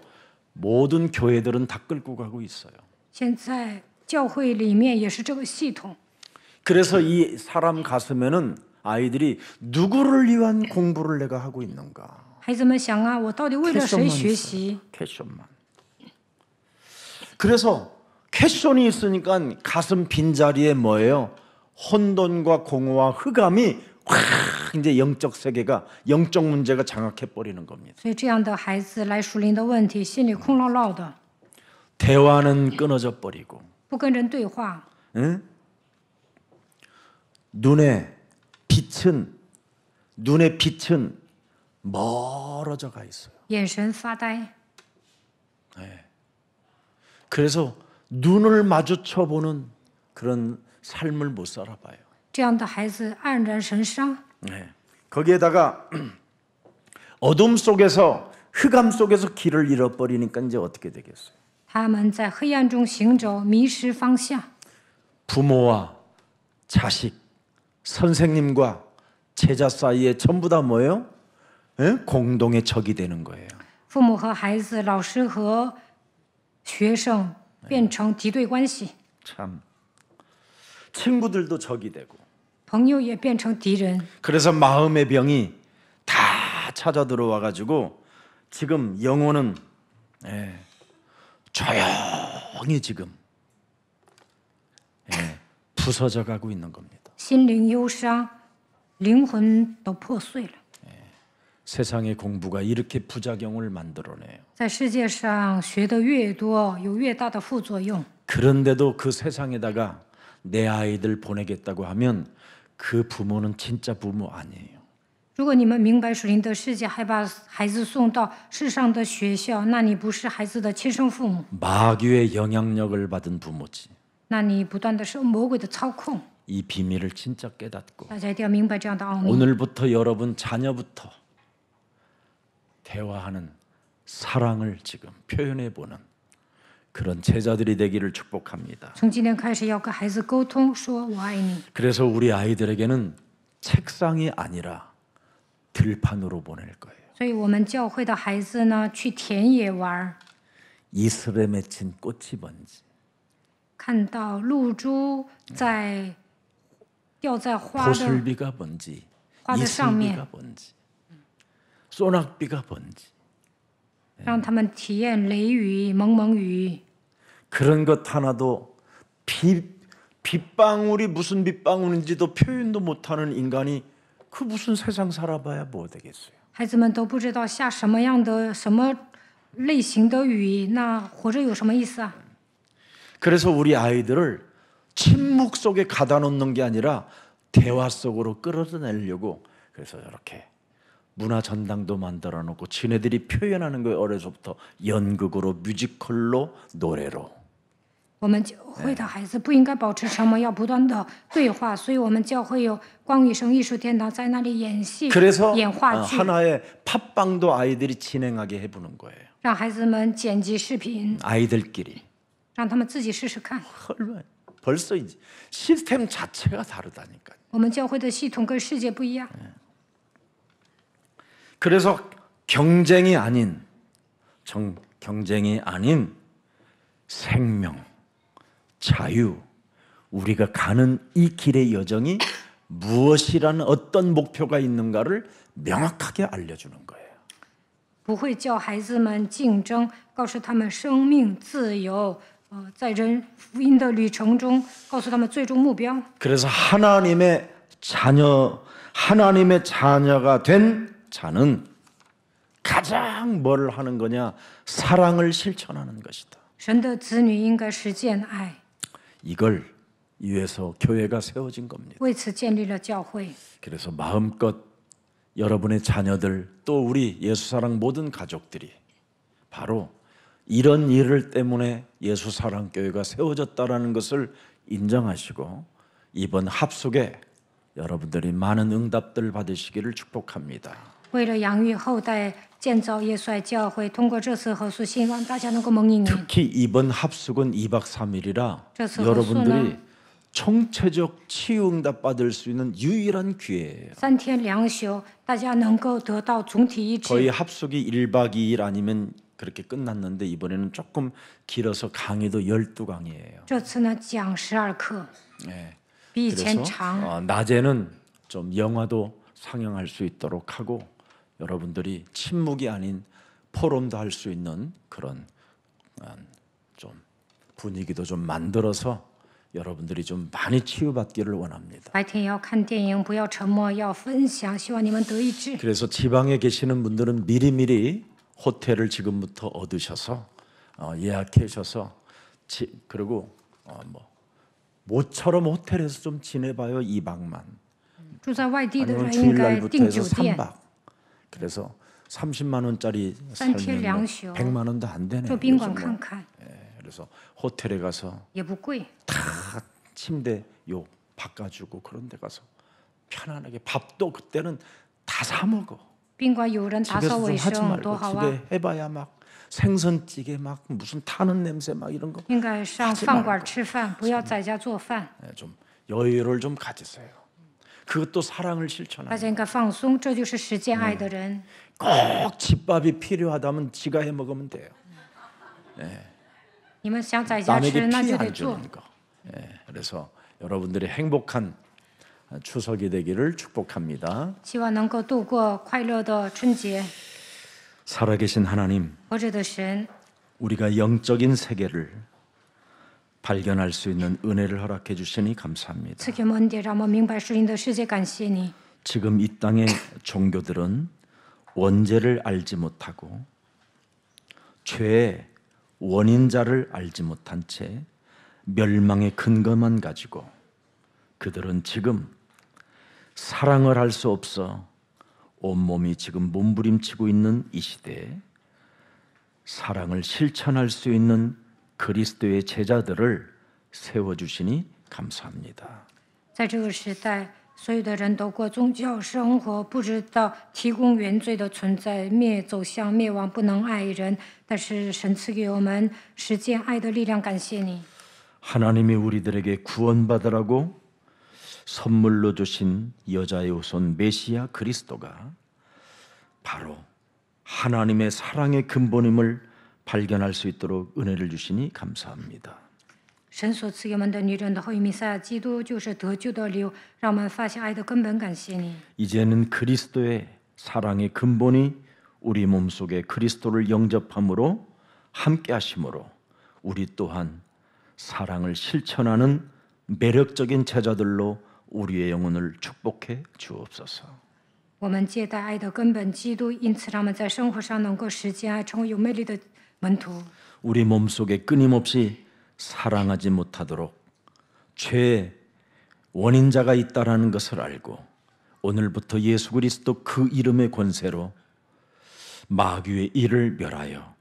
모든 교회들은 다 끌고 가고 있어요. 现在教会里面也是这个系统， 그래서 이 사람 가슴에는 아이들이 누구를 위한 공부를 내가 하고 있는가? 孩子们想啊，我到底为了谁学习？ 캐션만. 그래서 캐션이 있으니까 가슴 빈자리에 뭐예요? 혼돈과 공허와 흑암이 확 이제 영적 세계가 영적 문제가 장악해 버리는 겁니다. 所以这样的孩子来属灵的问题，心里空落落的， 대화는 끊어져 버리고 不跟人对话， 응? 눈의 빛은 멀어져 가 있어요. 眼神发呆。 그래서 눈을 마주쳐 보는 그런 삶을 못 살아봐요. 这样的孩子黯然神伤， 네. 거기에다가 어둠 속에서 흑암 속에서 길을 잃어버리니까 이제 어떻게 되겠어요? 他们在黑暗中行走，迷失方向。 부모와 자식, 선생님과 제자 사이에 전부 다 뭐예요? 예? 공동의 적이 되는 거예요. 父母和孩子、老师和学生变成敌对关系， 참 친구들도 적이 되고 朋友也变成敌人。 그래서 마음의 병이 다 찾아 들어와 가지고 지금 영혼은 조용히 지금 부서져 가고 있는 겁니다. 心灵忧伤，灵魂都破碎了。 세상의 공부가 이렇게 부작용을 만들어내요. 在世界上学的越多，有越大的副作用。 그런데도 그 세상에다가 내 아이들 보내겠다고 하면 그 부모는 진짜 부모 아니에요. 如果你们明白属灵的世界，还把孩子送到世上的学校，那你不是孩子的亲生父母， 마귀의 영향력을 받은 부모지. 那你不断的受魔鬼的操控。 이 비밀을 진짜 깨닫고 大家一定要明白这样的奥秘。 오늘부터 여러분 자녀부터 대화하는 사랑을 지금 표현해 보는 그런 제자들이 되기를 축복합니다. 从今天开始，要跟孩子沟通，说我爱你。 그래서 우리 아이들에게는 책상이 아니라 들판으로 보낼 거예요. 所以我们教会的孩子呢，去田野玩， 이슬에 맺힌 꽃이 뭔지 看到露珠在掉在花的 보슬비가 뭔지 화도 이슬비가 뭔지 소낙비가 뭔지 让他们体验雷雨、蒙蒙雨。 그런 것 하나도 빗방울이 무슨 빗방울인지도 표현도 못하는 인간이 그 무슨 세상 살아봐야 뭐 되겠어요. 孩子们都不知道下什么样的、什么类型的雨，那活着有什么意思啊？ 그래서 우리 아이들을 침묵 속에 가다 놓는 게 아니라 대화 속으로 끌어내려고 그래서 이렇게 문화 전당도 만들어 놓고 지네들이 표현하는 거예요. 어려서부터 연극으로 뮤지컬로 노래로. 我们教会的孩子不应该保持沉默，要不断的对话。所以，我们教会有光与声艺术天堂，在那里演戏、 그래서 演话剧， 하나의 팟빵도 아이들이 진행하게 해보는 거예요. 让孩子们剪辑视频， 아이들끼리. 让他们自己试试看。 얼마나 벌써 이제 시스템 자체가 다르다니까요. 我们教会的系统跟世界不一样， 그래서 경쟁이 아닌 생명, 자유, 우리가 가는 이 길의 여정이 무엇이라는 어떤 목표가 있는가를 명확하게 알려주는 거예요. 不会叫孩子们竞争，告诉他们生命自由。在人福音的旅程中，告诉他们最终目标。 그래서 하나님의 자녀가 된 자는 가장 뭘 하는 거냐? 사랑을 실천하는 것이다. 神的子女应该实践爱， 이걸 위해서 교회가 세워진 겁니다. 为此建立了教会。 그래서 마음껏 여러분의 자녀들 또 우리 예수사랑 모든 가족들이 바로 이런 일을 때문에 예수사랑교회가 세워졌다라는 것을 인정하시고 이번 합숙에 여러분들이 많은 응답들 받으시기를 축복합니다. 为了养育后代，建造耶稣爱教会，通过这次合宿，希望大家能够蒙应允。 특히 이번 합숙은 2박 3일이라 그래서 여러분들이 총체적 치유 응답 받을 수 있는 유일한 기회예요. 3天2宿，大家能够得到总体医治。 거의 합숙이 1박 2일 아니면 그렇게 끝났는데 이번에는 조금 길어서 강의도 12강이에요. 这次呢，讲12课， 네. 比以前 그래서 长。 낮에는 좀 영화도 상영할 수 있도록 하고 여러분들이 침묵이 아닌 포럼도 할 수 있는 그런 좀 분위기도 좀 만들어서 여러분들이 좀 많이 치유받기를 원합니다. 白天要看电影，不要沉默，要分享，希望你们得医治。 그래서 지방에 계시는 분들은 미리미리 호텔을 지금부터 얻으셔서 예약하셔서 그리고 모처럼 호텔에서 좀 지내봐요. 2박만. 住在外地的 아니면 人应该 주일날부터 订 해서 酒店， 3박. 그래서 30만 원짜리 3天 살면 2宿 100만 원도 안 되네. 住宾馆看看 그래서 호텔에 가서 也不贵。 다 침대 요 바꿔주고 그런 데 가서 편안하게 밥도 그때는 다 사 먹어. 宾馆有人打 집에서 扫 좀 卫 하지 生， 말고 多好啊！ 집에 해봐야 막 생선찌개 막 무슨 타는 냄새 막 이런 거 应该上饭馆吃饭，不要在家做饭。 좀 여유를 좀 가지세요. 그것도 사랑을 大 실천하는. 家应该放松，这就是实践爱的人。 꼭 집밥이 필요하다면 지가 해 먹으면 돼요. 你们想在家 남에게 吃，那 피해 就得 안 做。 주는 거. 그래서 여러분들이 행복한 추석이 되기를 축복합니다. 希望能够度过快乐的春节。 살아계신 하나님, 活着的神， 우리가 영적인 세계를 발견할 수 있는 은혜를 허락해 주시니 감사합니다. 赐给我们恩典，让我们明白属灵的世界。感谢你。 지금 이 땅의 종교들은 원죄를 알지 못하고 죄의 원인자를 알지 못한 채 멸망의 근거만 가지고 그들은 지금 사랑을 할 수 없어 온몸이 지금 몸부림치고 있는 이 시대에 사랑을 실천할 수 있는 그리스도의 제자들을 세워주시니 감사합니다. 在这个时代，所有的人都过宗教生活，不知道提供原罪的存在，走向灭亡，不能爱人。但是神赐给我们实践爱的力量，感谢你。 하나님이 우리들에게 구원받으라고 선물로 주신 여자의 후손 메시아 그리스도가 바로 하나님의 사랑의 근본임을 발견할 수 있도록 은혜를 주시니 감사합니다. 神所赐给我们的女人的后裔弥赛亚基督就是得救的理由，让我们发现爱的根本。感谢你， 이제는 그리스도의 사랑의 근본이 우리 몸속에 그리스도를 영접함으로 함께 하심으로 우리 또한 사랑을 실천하는 매력적인 제자들로 우리의 영혼을 축복해 주옵소서. 我们接待爱的根本基督，因此让我们在生活上能够实践爱，成为有魅力的门徒。 우리 몸속에 끊임없이 사랑하지 못하도록 죄의 원인자가 있다라는 것을 알고 오늘부터 예수 그리스도 그 이름의 권세로 마귀의 일을 멸하여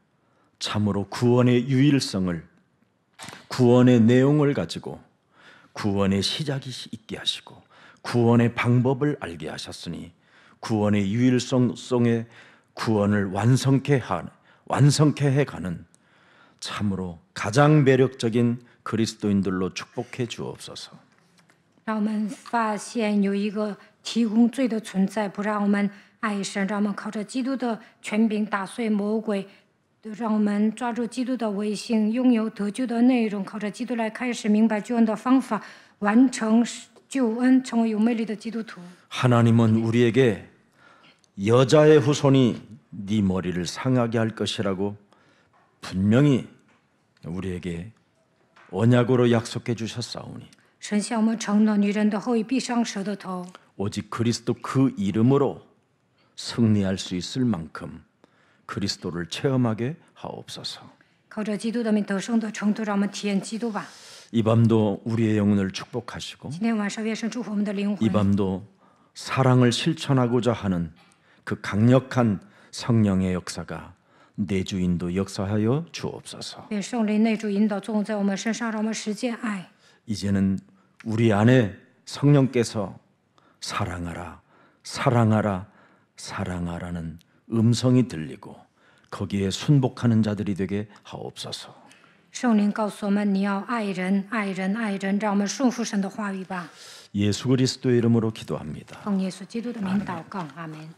참으로 구원의 유일성을 구원의 내용을 가지고 구원의 시작이 있게 하시고 구원의 방법을 알게 하셨으니 구원의 유일성의 구원을 완성케 해가는 참으로 가장 매력적인 그리스도인들로 축복해 주옵소서. 让我们发现有一个提供罪的存在，不让我们爱神，让我们靠着基督的权柄打碎魔鬼，让我们抓住基督的威信，拥有得救的内容，靠着基督来开始明白救恩的方法，完成救恩，成为有魅力的基督徒。 하나님은 우리에게 여자의 후손이 네 머리를 상하게 할 것이라고 분명히 우리에게 언약으로 약속해 주셨사오니 神向我们承诺，女人的后裔必伤蛇的头。 오직 그리스도 그 이름으로 승리할 수 있을 만큼 그리스도를 체험하게 하옵소서. 靠着基督的名得胜的程度，让我们体验基督吧。 이 밤도 우리의 영혼을 축복하시고 今天晚上，愿神祝福我们的灵 이 魂。 밤도 사랑을 실천하고자 하는 그 강력한 성령의 역사가 내 주인도 역사하여 주옵소서. 愿圣灵内住引导作用在我们身上，让我们实践爱。 이제는 우리 안에 성령께서 사랑하라, 사랑하라, 사랑하라는 음성이 들리고 거기에 순복하는 자들이 되게 하옵소서. 圣灵告诉我们，你要爱人，爱人，爱人，让我们顺服神的话语吧。 예수 그리스도의 이름으로 기도합니다. 奉耶稣基督的名祷告，阿门。